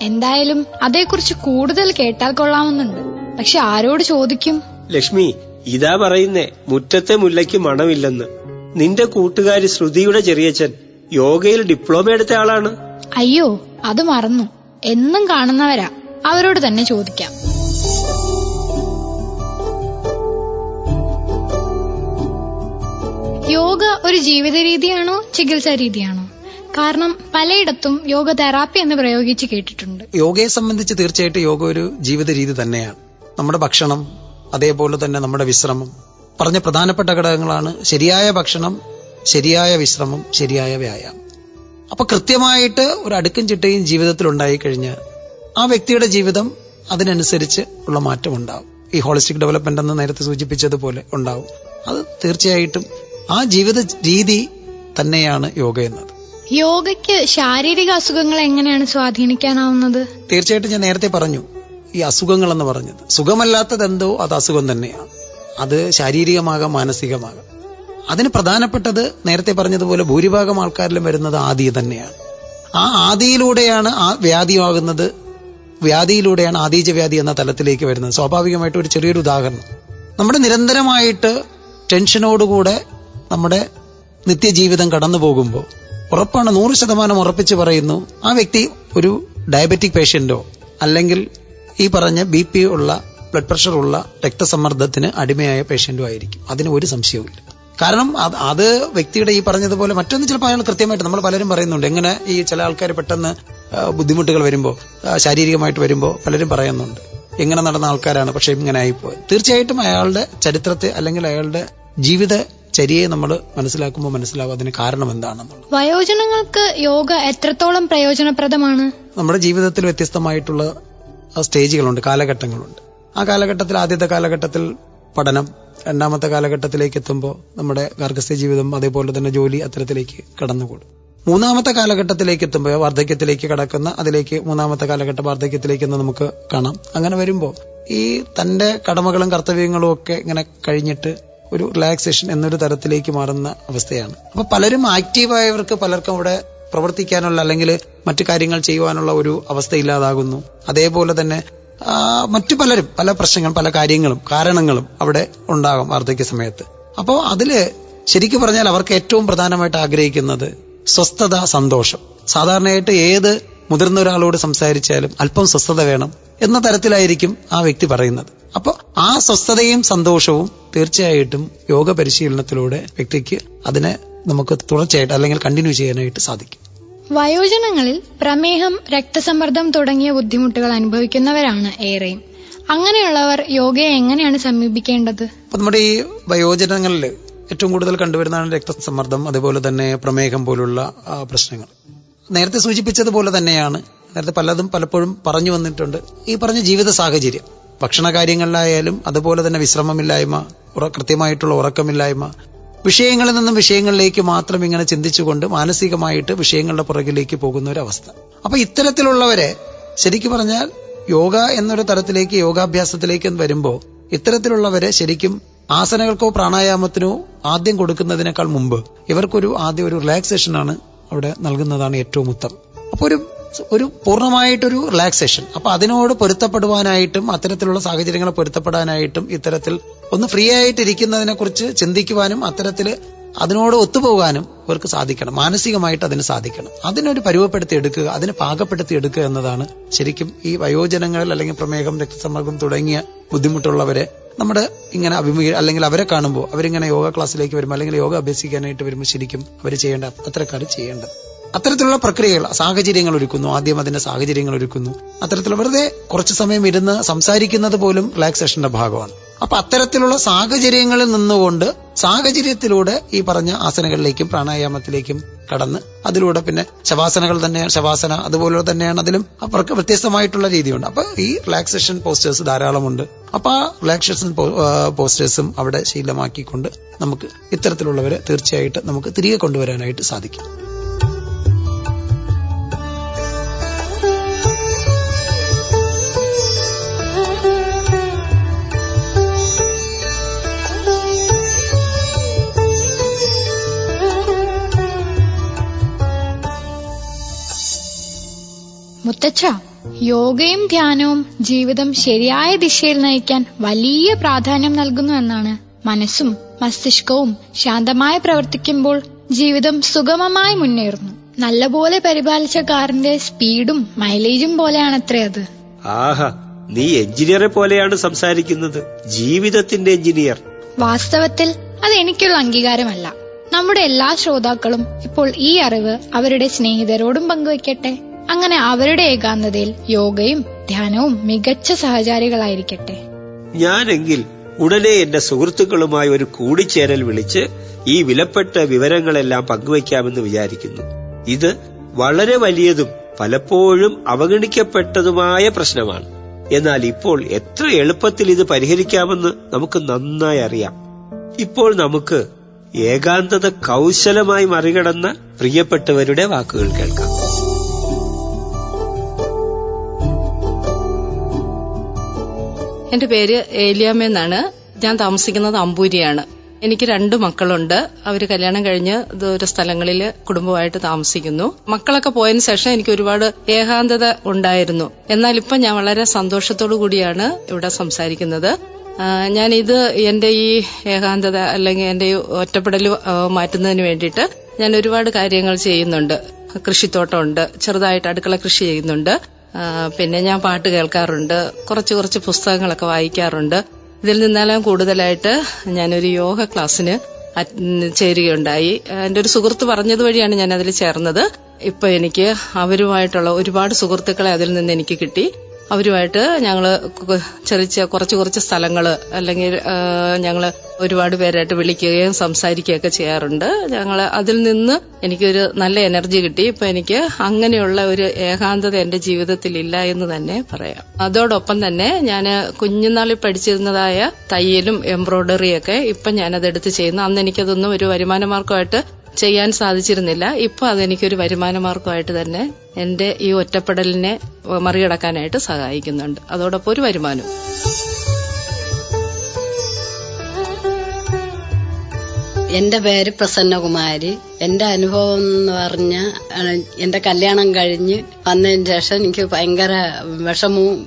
എന്തായാലും അതേക്കുറിച്ച് കൂടുതൽ കേട്ടാൽ കൊള്ളാമെന്നുണ്ട്. പക്ഷെ ആരോട് ചോദിക്കും? ലക്ഷ്മി, ഇതാ പറയുന്നേ, മുറ്റത്തെ മുല്ലയ്ക്ക് മണമില്ലെന്ന്. നിന്റെ കൂട്ടുകാരി ശ്രുതിയുടെ ചെറിയച്ഛൻ യോഗയിൽ ഡിപ്ലോമ എടുത്ത ആളാണ്. അയ്യോ, അത് മറന്നു. എന്നും കാണുന്നവരാ. അവരോട് തന്നെ ചോദിക്കാം. യോഗ ഒരു ജീവിത രീതിയാണോ ചികിത്സാ രീതിയാണോ? കാരണം പലയിടത്തും യോഗ തെറാപ്പി എന്ന് പ്രയോഗിച്ച് കേട്ടിട്ടുണ്ട്. യോഗയെ സംബന്ധിച്ച് തീർച്ചയായിട്ടും യോഗ ഒരു ജീവിത രീതി തന്നെയാണ്. നമ്മുടെ ഭക്ഷണം, അതേപോലെ തന്നെ നമ്മുടെ വിശ്രമം പറഞ്ഞ പ്രധാനപ്പെട്ട ഘടകങ്ങളാണ്. ശരിയായ ഭക്ഷണം, ശരിയായ വിശ്രമം, ശരിയായ വ്യായാമം. അപ്പൊ കൃത്യമായിട്ട് ഒരു അടുക്കും ചിട്ടയും ജീവിതത്തിൽ ഉണ്ടായിക്കഴിഞ്ഞാൽ ആ വ്യക്തിയുടെ ജീവിതം അതിനനുസരിച്ച് ഉള്ള മാറ്റം ഉണ്ടാവും. ഈ ഹോളിസ്റ്റിക് ഡെവലപ്മെന്റ് എന്ന് നേരത്തെ സൂചിപ്പിച്ചതുപോലെ ഉണ്ടാവും. അത് തീർച്ചയായിട്ടും ആ ജീവിത രീതി തന്നെയാണ് യോഗ എന്നത്. യോഗയ്ക്ക് ശാരീരിക അസുഖങ്ങൾ എങ്ങനെയാണ് സ്വാധീനിക്കാനാവുന്നത്? തീർച്ചയായിട്ടും ഞാൻ നേരത്തെ പറഞ്ഞു, ഈ അസുഖങ്ങൾ എന്ന് പറഞ്ഞത് സുഖമല്ലാത്തതെന്തോ അത് അസുഖം തന്നെയാണ്. അത് ശാരീരികമാകാം, മാനസികമാകാം. അതിന് പ്രധാനപ്പെട്ടത് നേരത്തെ പറഞ്ഞതുപോലെ ഭൂരിഭാഗം ആൾക്കാരിലും വരുന്നത് ആദി തന്നെയാണ്. ആ ആദിയിലൂടെയാണ് ആ വ്യാധിയാകുന്നത്, വ്യാധിയിലൂടെയാണ് ആദീജ വ്യാധി എന്ന തലത്തിലേക്ക് വരുന്നത്. സ്വാഭാവികമായിട്ട് ഒരു ചെറിയൊരു ഉദാഹരണം, നമ്മുടെ നിരന്തരമായിട്ട് ടെൻഷനോടുകൂടെ നമ്മുടെ നിത്യജീവിതം കടന്നു പോകുമ്പോൾ ഉറപ്പാണ്, 100% ഉറപ്പിച്ച് പറയുന്നു, ആ വ്യക്തി ഒരു ഡയബറ്റിക് പേഷ്യന്റോ അല്ലെങ്കിൽ ഈ പറഞ്ഞ BP ഉള്ള, ബ്ലഡ് പ്രഷർ ഉള്ള, രക്തസമ്മർദ്ദത്തിന് അടിമയായ പേഷ്യന്റോ ആയിരിക്കും. അതിന് ഒരു സംശയവുമില്ല. കാരണം അത് വ്യക്തിയുടെ ഈ പറഞ്ഞതുപോലെ മറ്റൊന്ന് ചിലപ്പോൾ അയാൾ കൃത്യമായിട്ട്, നമ്മൾ പലരും പറയുന്നുണ്ട്, എങ്ങനെ ഈ ചില ആൾക്കാർ പെട്ടെന്ന് ബുദ്ധിമുട്ടുകൾ വരുമ്പോൾ, ശാരീരികമായിട്ട് വരുമ്പോൾ പലരും പറയുന്നുണ്ട് എങ്ങനെ നടന്ന ആൾക്കാരാണ് പക്ഷെ ഇങ്ങനെ ആയിപ്പോയി. തീർച്ചയായിട്ടും അയാളുടെ ചരിത്രത്തെ അല്ലെങ്കിൽ അയാളുടെ ജീവിത ചര്യയെ നമ്മൾ മനസ്സിലാക്കുമ്പോൾ മനസ്സിലാവും അതിന് കാരണം എന്താണെന്നുള്ളത്. വയോജനങ്ങൾക്ക് യോഗ എത്രത്തോളം പ്രയോജനപ്രദമാണ്? നമ്മുടെ ജീവിതത്തിൽ വ്യത്യസ്തമായിട്ടുള്ള സ്റ്റേജുകളുണ്ട്, കാലഘട്ടങ്ങളുണ്ട്. ആ കാലഘട്ടത്തിൽ ആദ്യത്തെ കാലഘട്ടത്തിൽ പഠനം, രണ്ടാമത്തെ കാലഘട്ടത്തിലേക്ക് എത്തുമ്പോൾ നമ്മുടെ ഗാർഹസ്ഥ്യ ജീവിതം, അതേപോലെ തന്നെ ജോലി, അത്തരത്തിലേക്ക് കടന്നുകൂടും. മൂന്നാമത്തെ കാലഘട്ടത്തിലേക്ക് എത്തുമ്പോൾ വാർദ്ധക്യത്തിലേക്ക് കടക്കുന്ന, അതിലേക്ക് മൂന്നാമത്തെ കാലഘട്ട വാർദ്ധക്യത്തിലേക്ക് നമുക്ക് കാണാം. അങ്ങനെ വരുമ്പോൾ ഈ തന്റെ കടമകളും കർത്തവ്യങ്ങളും ഒക്കെ ഇങ്ങനെ കഴിഞ്ഞിട്ട് ഒരു റിലാക്സേഷൻ എന്നൊരു തരത്തിലേക്ക് മാറുന്ന അവസ്ഥയാണ്. അപ്പൊ പലരും ആക്റ്റീവായവർക്ക് പലർക്കും അവിടെ പ്രവർത്തിക്കാനുള്ള അല്ലെങ്കിൽ മറ്റു കാര്യങ്ങൾ ചെയ്യുവാനുള്ള ഒരു അവസ്ഥ ഇല്ലാതാകുന്നു. അതേപോലെ തന്നെ മറ്റു പലരും പല പ്രശ്നങ്ങളും പല കാര്യങ്ങളും കാരണങ്ങളും അവിടെ ഉണ്ടാകും വാർദ്ധക്യ സമയത്ത്. അപ്പോൾ അതില് ശരിക്കും പറഞ്ഞാൽ അവർക്ക് ഏറ്റവും പ്രധാനമായിട്ട് ആഗ്രഹിക്കുന്നത് സ്വസ്ഥത, സന്തോഷം. സാധാരണയായിട്ട് ഏത് മുതിർന്ന ഒരാളോട് സംസാരിച്ചാലും അല്പം സ്വസ്ഥത വേണം എന്ന തരത്തിലായിരിക്കും ആ വ്യക്തി പറയുന്നത്. അപ്പൊ ആ സ്വസ്ഥതയും സന്തോഷവും തീർച്ചയായിട്ടും യോഗ പരിശീലനത്തിലൂടെ വ്യക്തിക്ക് അതിനെ നമുക്ക് തുടർച്ചയായിട്ട് അല്ലെങ്കിൽ കണ്ടിന്യൂ ചെയ്യാനായിട്ട് സാധിക്കും. വയോജനങ്ങളിൽ പ്രമേഹം, രക്തസമ്മർദ്ദം തുടങ്ങിയ ബുദ്ധിമുട്ടുകൾ അനുഭവിക്കുന്നവരാണ് ഏറെയും. അങ്ങനെയുള്ളവർ യോഗയെ എങ്ങനെയാണ് സമീപിക്കേണ്ടത്? അപ്പൊ നമ്മുടെ ഈ വയോജനങ്ങളിൽ ഏറ്റവും കൂടുതൽ കണ്ടുവരുന്നതാണ് രക്തസമ്മർദ്ദം, അതേപോലെ തന്നെ പ്രമേഹം പോലുള്ള പ്രശ്നങ്ങൾ. നേരത്തെ സൂചിപ്പിച്ചതുപോലെ തന്നെയാണ്, നേരത്തെ പലപ്പോഴും പറഞ്ഞു വന്നിട്ടുണ്ട്, ഈ പറഞ്ഞ ജീവിത സാഹചര്യം, ഭക്ഷണ കാര്യങ്ങളിലായാലും അതുപോലെ തന്നെ വിശ്രമമില്ലായ്മ, കൃത്യമായിട്ടുള്ള ഉറക്കമില്ലായ്മ, വിഷയങ്ങളിൽ നിന്നും വിഷയങ്ങളിലേക്ക് മാത്രം ഇങ്ങനെ ചിന്തിച്ചുകൊണ്ട് മാനസികമായിട്ട് വിഷയങ്ങളുടെ പുറകിലേക്ക് പോകുന്ന ഒരു അവസ്ഥ. അപ്പൊ ഇത്തരത്തിലുള്ളവരെ ശരിക്കും പറഞ്ഞാൽ യോഗ എന്നൊരു തരത്തിലേക്ക്, യോഗാഭ്യാസത്തിലേക്ക് വരുമ്പോൾ ഇത്തരത്തിലുള്ളവരെ ശരിക്കും ആസനകൾക്കോ പ്രാണായാമത്തിനോ ആദ്യം കൊടുക്കുന്നതിനേക്കാൾ മുമ്പ് ഇവർക്കൊരു ആദ്യം ഒരു റിലാക്സേഷനാണ് അവിടെ നൽകുന്നതാണ് ഏറ്റവും ഉത്തമം. അപ്പൊ ഒരു പൂർണ്ണമായിട്ടൊരു റിലാക്സേഷൻ. അപ്പൊ അതിനോട് പൊരുത്തപ്പെടുവാനായിട്ടും അത്തരത്തിലുള്ള സാഹചര്യങ്ങളെ പൊരുത്തപ്പെടാനായിട്ടും ഇത്തരത്തിൽ ഒന്ന് ഫ്രീ ആയിട്ടിരിക്കുന്നതിനെ കുറിച്ച് ചിന്തിക്കുവാനും അത്തരത്തില് അതിനോട് ഒത്തുപോകാനും ഇവർക്ക് സാധിക്കണം. മാനസികമായിട്ട് അതിന് സാധിക്കണം. അതിനൊരു പരുവപ്പെടുത്തി എടുക്കുക, അതിന് പാകപ്പെടുത്തി എടുക്കുക എന്നതാണ് ശരിക്കും ഈ വയോജനങ്ങളിൽ അല്ലെങ്കിൽ പ്രമേഹം, രക്തസമ്മർദ്ദം തുടങ്ങിയ ബുദ്ധിമുട്ടുള്ളവരെ നമ്മുടെ ഇങ്ങനെ അല്ലെങ്കിൽ അവരെ കാണുമ്പോൾ അവരിങ്ങനെ യോഗ ക്ലാസ്സിലേക്ക് വരുമ്പോൾ അല്ലെങ്കിൽ യോഗ അഭ്യസിക്കാനായിട്ട് വരുമ്പോൾ ശരിക്കും അവർ ചെയ്യേണ്ട, അത്തരക്കാർ ചെയ്യേണ്ടത് അത്തരത്തിലുള്ള പ്രക്രിയകൾ, സാഹചര്യങ്ങൾ ഒരുക്കുന്നു. ആദ്യം അതിന്റെ സാഹചര്യങ്ങൾ ഒരുക്കുന്നു. അത്തരത്തിലുള്ള വെറുതെ കുറച്ചു സമയം ഇരുന്ന് സംസാരിക്കുന്നത് പോലും റിലാക്സേഷന്റെ ഭാഗമാണ്. അപ്പൊ അത്തരത്തിലുള്ള സാഹചര്യങ്ങളിൽ നിന്നുകൊണ്ട് സാഹചര്യത്തിലൂടെ ഈ പറഞ്ഞ ആസനകളിലേക്കും പ്രാണായാമത്തിലേക്കും കടന്ന് അതിലൂടെ പിന്നെ ശവാസന അതുപോലെ തന്നെയാണ്. അതിലും അവർക്ക് വ്യത്യസ്തമായിട്ടുള്ള രീതിയുണ്ട്. അപ്പൊ ഈ റിലാക്സേഷൻ പോസ്റ്റേഴ്സ് ധാരാളമുണ്ട്. അപ്പൊ ആ റിലാക്സേഷൻ പോസ്റ്റേഴ്സും അവിടെ ശീലമാക്കിക്കൊണ്ട് നമുക്ക് ഇത്തരത്തിലുള്ളവരെ തീർച്ചയായിട്ടും നമുക്ക് തിരികെ കൊണ്ടുവരാനായിട്ട് സാധിക്കും. മുത്തച്ഛ, യോഗയും ധ്യാനവും ജീവിതം ശരിയായ ദിശയിൽ നയിക്കാൻ വലിയ പ്രാധാന്യം നൽകുന്നു എന്നാണ്. മനസ്സും മസ്തിഷ്കവും ശാന്തമായി പ്രവർത്തിക്കുമ്പോൾ ജീവിതം സുഗമമായി മുന്നേറുന്നു. നല്ലപോലെ പരിപാലിച്ച കാറിന്റെ സ്പീഡും മൈലേജും പോലെയാണത്രേ അത്. ആഹാ, നീ എഞ്ചിനീയറെ പോലെയാണ് സംസാരിക്കുന്നത്. ജീവിതത്തിന്റെ എഞ്ചിനീയർ. വാസ്തവത്തിൽ അത് എനിക്കുള്ള അംഗീകാരമല്ല. നമ്മുടെ എല്ലാ ശ്രോതാക്കളും ഇപ്പോൾ ഈ അറിവ് അവരുടെ സ്നേഹിതരോടും പങ്കുവയ്ക്കട്ടെ. അങ്ങനെ അവരുടെ ഏകാന്തതയിൽ യോഗയും ധ്യാനവും മികച്ച സഹചാരികളായിരിക്കട്ടെ. ഞാനെങ്കിൽ ഉടനെ എന്റെ സുഹൃത്തുക്കളുമായി ഒരു കൂടിച്ചേരൽ വിളിച്ച് ഈ വിലപ്പെട്ട വിവരങ്ങളെല്ലാം പങ്കുവയ്ക്കാമെന്ന് വിചാരിക്കുന്നു. ഇത് വളരെ വലിയതും പലപ്പോഴും അവഗണിക്കപ്പെട്ടതുമായ പ്രശ്നമാണ്. എന്നാൽ ഇപ്പോൾ എത്ര എളുപ്പത്തിൽ ഇത് പരിഹരിക്കാമെന്ന് നമുക്ക് നന്നായി അറിയാം. ഇപ്പോൾ നമുക്ക് ഏകാന്തത കൗശലമായി മറികടന്ന പ്രിയപ്പെട്ടവരുടെ വാക്കുകൾ കേൾക്കാം. എന്റെ പേര് ഏലിയാമ്മ എന്നാണ്. ഞാൻ താമസിക്കുന്നത് അമ്പൂരിയാണ്. എനിക്ക് 2 മക്കളുണ്ട്. അവര് കല്യാണം കഴിഞ്ഞ് ദൂര സ്ഥലങ്ങളിൽ കുടുംബമായിട്ട് താമസിക്കുന്നു. മക്കളൊക്കെ പോയതിനു ശേഷം എനിക്ക് ഒരുപാട് ഏകാന്തത ഉണ്ടായിരുന്നു. എന്നാൽ ഇപ്പൊ ഞാൻ വളരെ സന്തോഷത്തോടു കൂടിയാണ് ഇവിടെ സംസാരിക്കുന്നത്. ഞാനിത് എന്റെ ഈ ഏകാന്തത അല്ലെങ്കിൽ എന്റെ ഈ ഒറ്റപ്പെടൽ മാറ്റുന്നതിന് വേണ്ടിയിട്ട് ഞാൻ ഒരുപാട് കാര്യങ്ങൾ ചെയ്യുന്നുണ്ട്. കൃഷിത്തോട്ടമുണ്ട്, ചെറുതായിട്ട് അടുക്കള കൃഷി ചെയ്യുന്നുണ്ട്. പിന്നെ ഞാൻ പാട്ട് കേൾക്കാറുണ്ട്, കുറച്ച് പുസ്തകങ്ങളൊക്കെ വായിക്കാറുണ്ട്. ഇതിൽ നിന്നെല്ലാം കൂടുതലായിട്ട് ഞാനൊരു യോഗ ക്ലാസ്സിന് ചേരുകയുണ്ടായി. എന്റെ ഒരു സുഹൃത്ത് പറഞ്ഞത് വഴിയാണ് ഞാൻ അതിൽ ചേർന്നത്. ഇപ്പൊ എനിക്ക് അവരുമായിട്ടുള്ള ഒരുപാട് സുഹൃത്തുക്കളെ അതിൽ നിന്ന് എനിക്ക് കിട്ടി. അവരുമായിട്ട് ഞങ്ങള് കുറച്ച് സ്ഥലങ്ങള് അല്ലെങ്കിൽ ഞങ്ങള് ഒരുപാട് പേരായിട്ട് വിളിക്കുകയും സംസാരിക്കുകയൊക്കെ ചെയ്യാറുണ്ട്. ഞങ്ങള് അതിൽ നിന്ന് എനിക്കൊരു നല്ല എനർജി കിട്ടി. ഇപ്പൊ എനിക്ക് അങ്ങനെയുള്ള ഒരു ഏകാന്തത എന്റെ ജീവിതത്തിൽ ഇല്ല എന്ന് തന്നെ പറയാം. അതോടൊപ്പം തന്നെ ഞാൻ കുഞ്ഞുനാളിൽ പഠിച്ചിരുന്നതായ തയ്യലും എംബ്രോയിഡറിയൊക്കെ ഇപ്പൊ ഞാനതെടുത്ത് ചെയ്യുന്നു. അന്ന് എനിക്കതൊന്നും ഒരു വരുമാന മാർഗമായിട്ട് ചെയ്യാൻ സാധിച്ചിരുന്നില്ല. ഇപ്പൊ അതെനിക്കൊരു വരുമാന മാർഗമായിട്ട് തന്നെ എന്റെ ഈ ഒറ്റപ്പെടലിനെ മറികടക്കാനായിട്ട് സഹായിക്കുന്നുണ്ട്. അതോടൊപ്പം ഒരു വരുമാനം. എന്റെ പേര് പ്രസന്നകുമാരി. എന്റെ അനുഭവം എന്ന് പറഞ്ഞ എന്റെ കല്യാണം കഴിഞ്ഞ് വന്നതിന് ശേഷം എനിക്ക് ഭയങ്കര വിഷമവും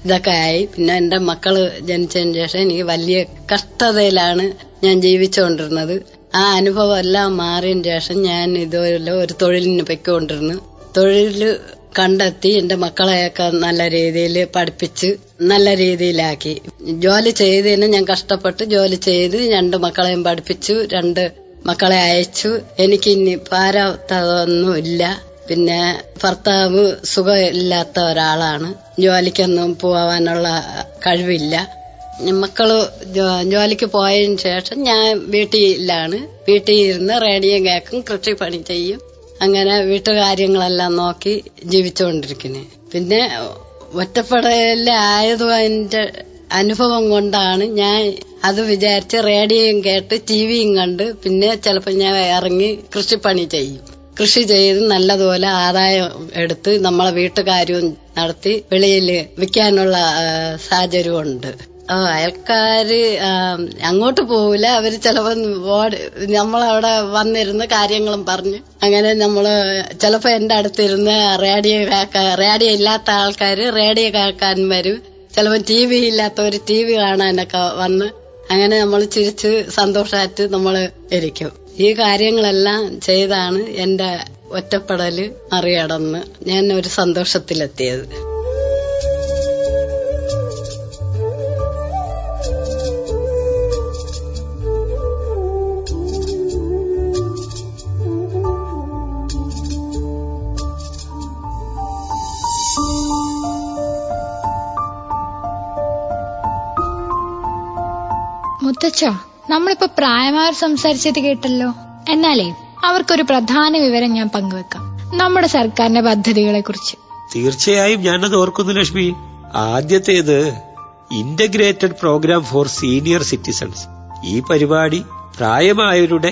ഇതൊക്കെ ആയി. പിന്നെ എന്റെ മക്കള് ജനിച്ചതിന് ശേഷം എനിക്ക് വലിയ കഷ്ടതയിലാണ് ഞാൻ ജീവിച്ചുകൊണ്ടിരുന്നത്. ആ അനുഭവം എല്ലാം മാറിയതിന് ശേഷം ഞാൻ ഇതുപോലെ ഒരു തൊഴിലിന് പൊയ്ക്കൊണ്ടിരുന്നു. തൊഴില് കണ്ടെത്തി എന്റെ മക്കളെയൊക്കെ നല്ല രീതിയിൽ പഠിപ്പിച്ച് നല്ല രീതിയിലാക്കി. ജോലി ചെയ്തതിന് ഞാൻ കഷ്ടപ്പെട്ട് ജോലി ചെയ്ത് 2 മക്കളെയും പഠിപ്പിച്ചു, 2 മക്കളെ അയച്ചു. എനിക്കിനി ഭാരമൊന്നുമില്ല. പിന്നെ ഭർത്താവ് സുഖമില്ലാത്ത ഒരാളാണ്, ജോലിക്കൊന്നും പോവാനുള്ള കഴിവില്ല. മക്കള് ജോലിക്ക് പോയതിനു ശേഷം ഞാൻ വീട്ടിലാണ്. വീട്ടിൽ ഇരുന്ന് റേഡിയോ കേൾക്കും, കൃഷിപ്പണി ചെയ്യും. അങ്ങനെ വീട്ടുകാര്യങ്ങളെല്ലാം നോക്കി ജീവിച്ചുകൊണ്ടിരിക്കുന്നു. പിന്നെ ഒറ്റപ്പെടലായതിന്റെ അനുഭവം കൊണ്ടാണ് ഞാൻ അത് വിചാരിച്ച് റേഡിയോയും കേട്ട് ടിവിയും കണ്ട് പിന്നെ ചിലപ്പോൾ ഞാൻ ഇറങ്ങി കൃഷിപ്പണി ചെയ്യും. കൃഷി ചെയ്ത് നല്ലതുപോലെ ആദായം എടുത്ത് നമ്മളെ വീട്ടുകാര്യവും നടത്തി വെളിയിൽ വിൽക്കാനുള്ള സാഹചര്യമുണ്ട്. അയൽക്കാര് അങ്ങോട്ട് പോവില്ല. അവര് ചിലപ്പോ നമ്മളവിടെ വന്നിരുന്ന് കാര്യങ്ങളും പറഞ്ഞു അങ്ങനെ നമ്മള് ചിലപ്പോ എന്റെ അടുത്തിരുന്ന് റേഡിയോ ഇല്ലാത്ത ആൾക്കാര് റേഡിയോ കേൾക്കാൻ വരും. ചിലപ്പോ TV ഇല്ലാത്തവര് TV കാണാനൊക്കെ വന്ന് അങ്ങനെ നമ്മൾ ചിരിച്ച് സന്തോഷമായിട്ട് നമ്മള് ഇരിക്കും. ഈ കാര്യങ്ങളെല്ലാം ചെയ്താണ് എന്റെ ഒറ്റപ്പെടല് മറികടന്ന് ഞാൻ ഒരു സന്തോഷത്തിലെത്തിയത്. മുത്തച്ഛ, നമ്മളിപ്പോ പ്രായമായവർ സംസാരിച്ചത് കേട്ടല്ലോ. എന്നാലേ അവർക്കൊരു പ്രധാന വിവരം ഞാൻ പങ്കുവെക്കാം, നമ്മുടെ സർക്കാരിന്റെ പദ്ധതികളെ കുറിച്ച്. തീർച്ചയായും ഞാനത് ഓർക്കുന്നു ലക്ഷ്മി. ആദ്യത്തേത് integrated programme for senior citizens. ഈ പരിപാടി പ്രായമായവരുടെ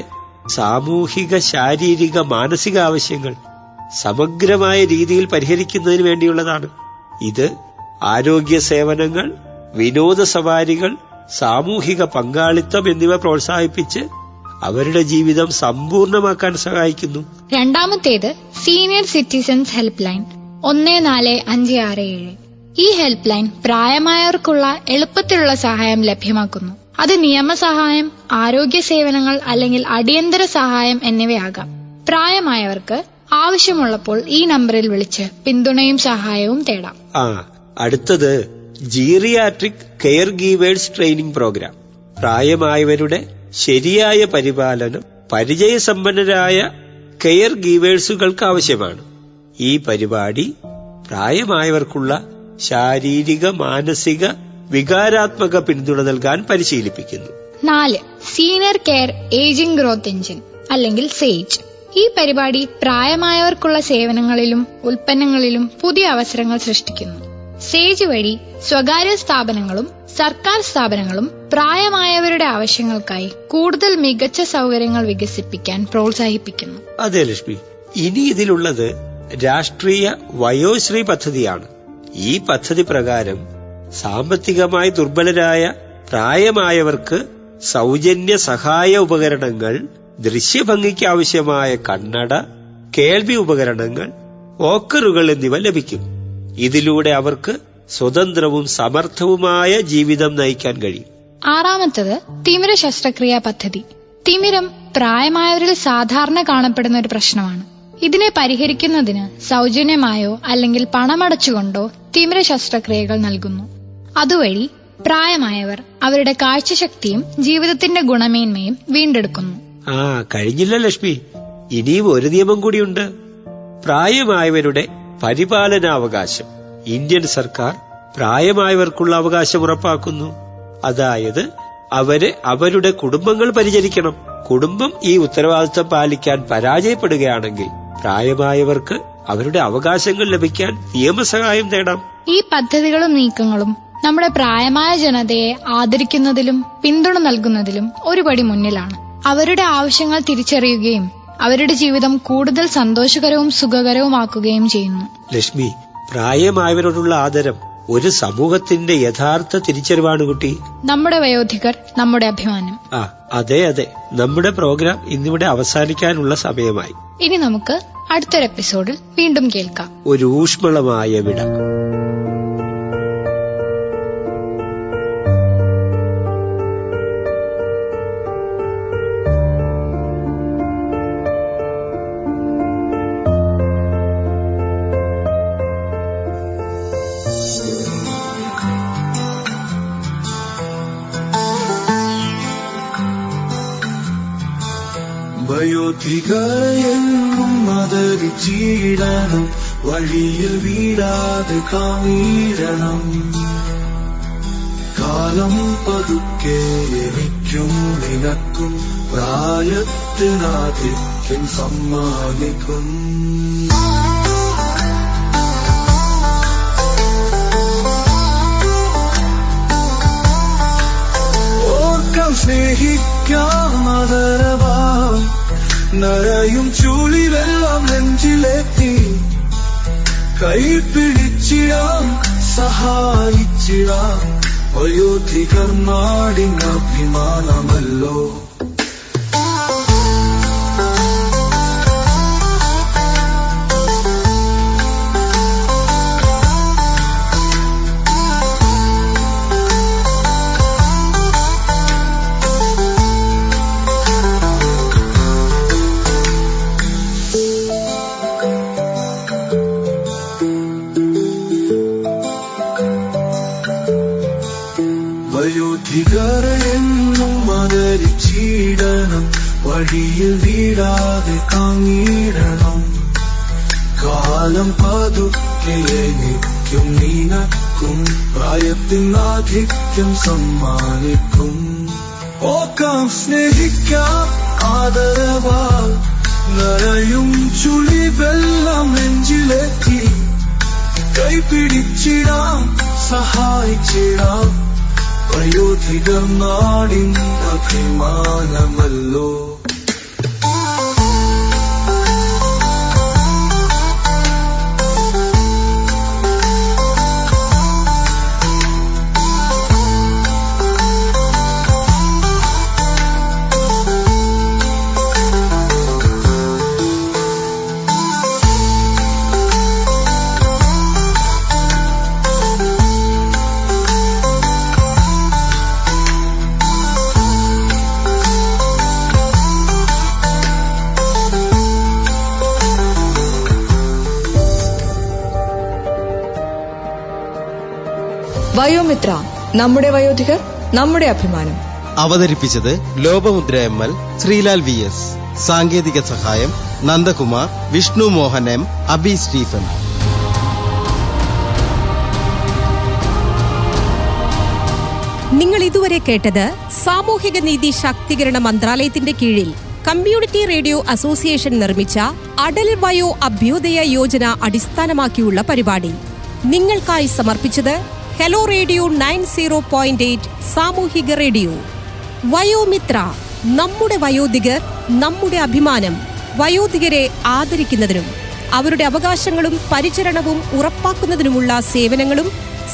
സാമൂഹിക, ശാരീരിക, മാനസിക ആവശ്യങ്ങൾ സമഗ്രമായ രീതിയിൽ പരിഹരിക്കുന്നതിന് വേണ്ടിയുള്ളതാണ്. ഇത് ആരോഗ്യ സേവനങ്ങൾ, വിനോദ സവാരികൾ, സാമൂഹിക പങ്കാളിത്തം എന്നിവ പ്രോത്സാഹിപ്പിച്ച് അവരുടെ ജീവിതം സമ്പൂർണമാക്കാൻ സഹായിക്കുന്നു. രണ്ടാമത്തേത് സീനിയർ സിറ്റിസൺസ് ഹെൽപ്പ് ലൈൻ 14567. ഈ ഹെൽപ്പ് ലൈൻ പ്രായമായവർക്കുള്ള എളുപ്പത്തിലുള്ള സഹായം ലഭ്യമാക്കുന്നു. അത് നിയമസഹായം, ആരോഗ്യ സേവനങ്ങൾ അല്ലെങ്കിൽ അടിയന്തര സഹായം എന്നിവയാകാം. പ്രായമായവർക്ക് ആവശ്യമുള്ളപ്പോൾ ഈ നമ്പറിൽ വിളിച്ച് പിന്തുണയും സഹായവും തേടാം. അടുത്തത് geriatric care givers training program. പ്രായമായവരുടെ ശരിയായ പരിപാലനം പരിചയസമ്പന്നരായ കെയർ ഗീവേഴ്സുകൾക്ക് ആവശ്യമാണ്. ഈ പരിപാടി പ്രായമായവർക്കുള്ള ശാരീരിക, മാനസിക, വികാരാത്മക പിന്തുണ നൽകാൻ പരിശീലിപ്പിക്കുന്നു. 4. Senior care ageing growth engine അല്ലെങ്കിൽ സേജ്. ഈ പരിപാടി പ്രായമായവർക്കുള്ള സേവനങ്ങളിലും ഉൽപ്പന്നങ്ങളിലും പുതിയ അവസരങ്ങൾ സൃഷ്ടിക്കുന്നു. സേജ് വഴി സ്വകാര്യ സ്ഥാപനങ്ങളും സർക്കാർ സ്ഥാപനങ്ങളും പ്രായമായവരുടെ ആവശ്യങ്ങൾക്കായി കൂടുതൽ മികച്ച സൗകര്യങ്ങൾ വികസിപ്പിക്കാൻ പ്രോത്സാഹിപ്പിക്കുന്നു. അതെ ലക്ഷ്മി, ഇനി ഇതിലുള്ളത് രാഷ്ട്രീയ വയോശ്രീ പദ്ധതിയാണ്. ഈ പദ്ധതി പ്രകാരം സാമ്പത്തികമായി ദുർബലരായ പ്രായമായവർക്ക് സൗജന്യ സഹായ ഉപകരണങ്ങൾ, ദൃശ്യഭംഗിക്ക് ആവശ്യമായ കണ്ണട, കേൾവി ഉപകരണങ്ങൾ, ഓക്കറുകൾ എന്നിവ ലഭിക്കും. ഇതിലൂടെ അവർക്ക് സ്വതന്ത്രവും സമർത്ഥവുമായ ജീവിതം നയിക്കാൻ കഴിയും. ആറാമത്തത് തിമിര ശസ്ത്രക്രിയാ പദ്ധതി. തിമിരം പ്രായമായവരിൽ സാധാരണ കാണപ്പെടുന്ന ഒരു പ്രശ്നമാണ്. ഇതിനെ പരിഹരിക്കുന്നതിന് സൗജന്യമായോ അല്ലെങ്കിൽ പണമടച്ചുകൊണ്ടോ തിമിര ശസ്ത്രക്രിയകൾ നൽകുന്നു. അതുവഴി പ്രായമായവർ അവരുടെ കാഴ്ചശക്തിയും ജീവിതത്തിന്റെ ഗുണമേന്മയും വീണ്ടെടുക്കുന്നു. കഴിഞ്ഞില്ല ലക്ഷ്മി, ഇനിയും ഒരു നിയമം കൂടിയുണ്ട്. പ്രായമായവരുടെ പരിപാലനാവകാശം. ഇന്ത്യൻ സർക്കാർ പ്രായമായവർക്കുള്ള അവകാശം ഉറപ്പാക്കുന്നു. അതായത് അവരെ അവരുടെ കുടുംബങ്ങൾ പരിചരിക്കണം. കുടുംബം ഈ ഉത്തരവാദിത്തം പാലിക്കാൻ പരാജയപ്പെടുകയാണെങ്കിൽ പ്രായമായവർക്ക് അവരുടെ അവകാശങ്ങൾ ലഭിക്കാൻ നിയമസഹായം തേടാം. ഈ പദ്ധതികളും നീക്കങ്ങളും നമ്മുടെ പ്രായമായ ജനതയെ ആദരിക്കുന്നതിലും പിന്തുണ നൽകുന്നതിലും ഒരുപടി മുന്നിലാണ്. അവരുടെ ആവശ്യങ്ങൾ തിരിച്ചറിയുകയും അവരുടെ ജീവിതം കൂടുതൽ സന്തോഷകരവും സുഖകരവുമാക്കുകയും ചെയ്യുന്നു. ലക്ഷ്മി, പ്രായമായവരോടുള്ള ആദരം ഒരു സമൂഹത്തിന്റെ യഥാർത്ഥ തിരിച്ചറിവാണ് കുട്ടി. നമ്മുടെ വയോധികർ നമ്മുടെ അഭിമാനം. അതെ, നമ്മുടെ പ്രോഗ്രാം ഇന്നിവിടെ അവസാനിക്കാനുള്ള സമയമായി. ഇനി നമുക്ക് അടുത്തൊരു എപ്പിസോഡിൽ വീണ്ടും കേൾക്കാം. ഒരു ഊഷ്മളമായ വിട. വയോധികരെന്നും ആദരിച്ചിടണം, വഴിയിൽ വീഴാതെ കാണിടണം. കാലം പതുക്കെ എനിക്കും നിനക്കും പ്രായത്തിനാധിക്യം സമ്മാനിക്കും. ഓർക്കാം സ്നേഹിക്കാം ആദരവായി, നരയും ചൂളിവെല്ലാം നെഞ്ചിലെത്തി. കൈപിടിച്ചിടാം, സഹായിച്ചിടാം, വയോധികർ നാടിൻ അഭിമാനമല്ലോ. വയോധികരെന്നും ആദരിച്ചിടണം, വഴിയിൽ വീഴാതെ കാങ്ങിടണം. കാലം പതുക്കെ എനിക്കും നിനക്കും പ്രായത്തിനാധിക്യം സമ്മാനിക്കും. ഓക്കാം സ്നേഹിക്കാം ആദരവാൽ, നരയും ചുളിവെല്ലാം നെഞ്ചിലെത്തി. കൈപിടിച്ചിടാം, സഹായിച്ചിടാം, വയോധികർ നാടിൻ അഭിമാനമല്ലോ. വയോമിത്ര, നമ്മുടെ വയോധികർ നമ്മുടെ അഭിമാനം. അവതരിപ്പിച്ചത് ലോപമുദ്ര ML, ശ്രീലാൽ VS. സാങ്കേതിക സഹായം നന്ദകുമാർ, വിഷ്ണു മോഹൻ M, അബി സ്റ്റീഫൻ. നിങ്ങൾ ഇതുവരെ കേട്ടത് സാമൂഹിക നീതി ശാക്തീകരണ മന്ത്രാലയത്തിന്റെ കീഴിൽ കമ്മ്യൂണിറ്റി റേഡിയോ അസോസിയേഷൻ നിർമ്മിച്ച അടൽ വയോ അഭ്യുദയ യോജന അടിസ്ഥാനമാക്കിയുള്ള പരിപാടി. നിങ്ങൾക്കായി സമർപ്പിച്ചത് ഹെലോ റേഡിയോ 90.8 സാമൂഹിക റേഡിയോ. വയോമിത്ര, നമ്മുടെ വയോധികർ നമ്മുടെ അഭിമാനം. വയോധികരെ ആദരിക്കുന്നതിനും അവരുടെ അവകാശങ്ങളും പരിചരണവും ഉറപ്പാക്കുന്നതിനുമുള്ള സേവനങ്ങളും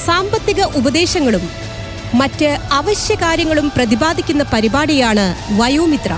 സാമ്പത്തിക ഉപദേശങ്ങളും മറ്റ് അവശ്യ കാര്യങ്ങളും പ്രതിപാദിക്കുന്ന പരിപാടിയാണ് വയോമിത്ര.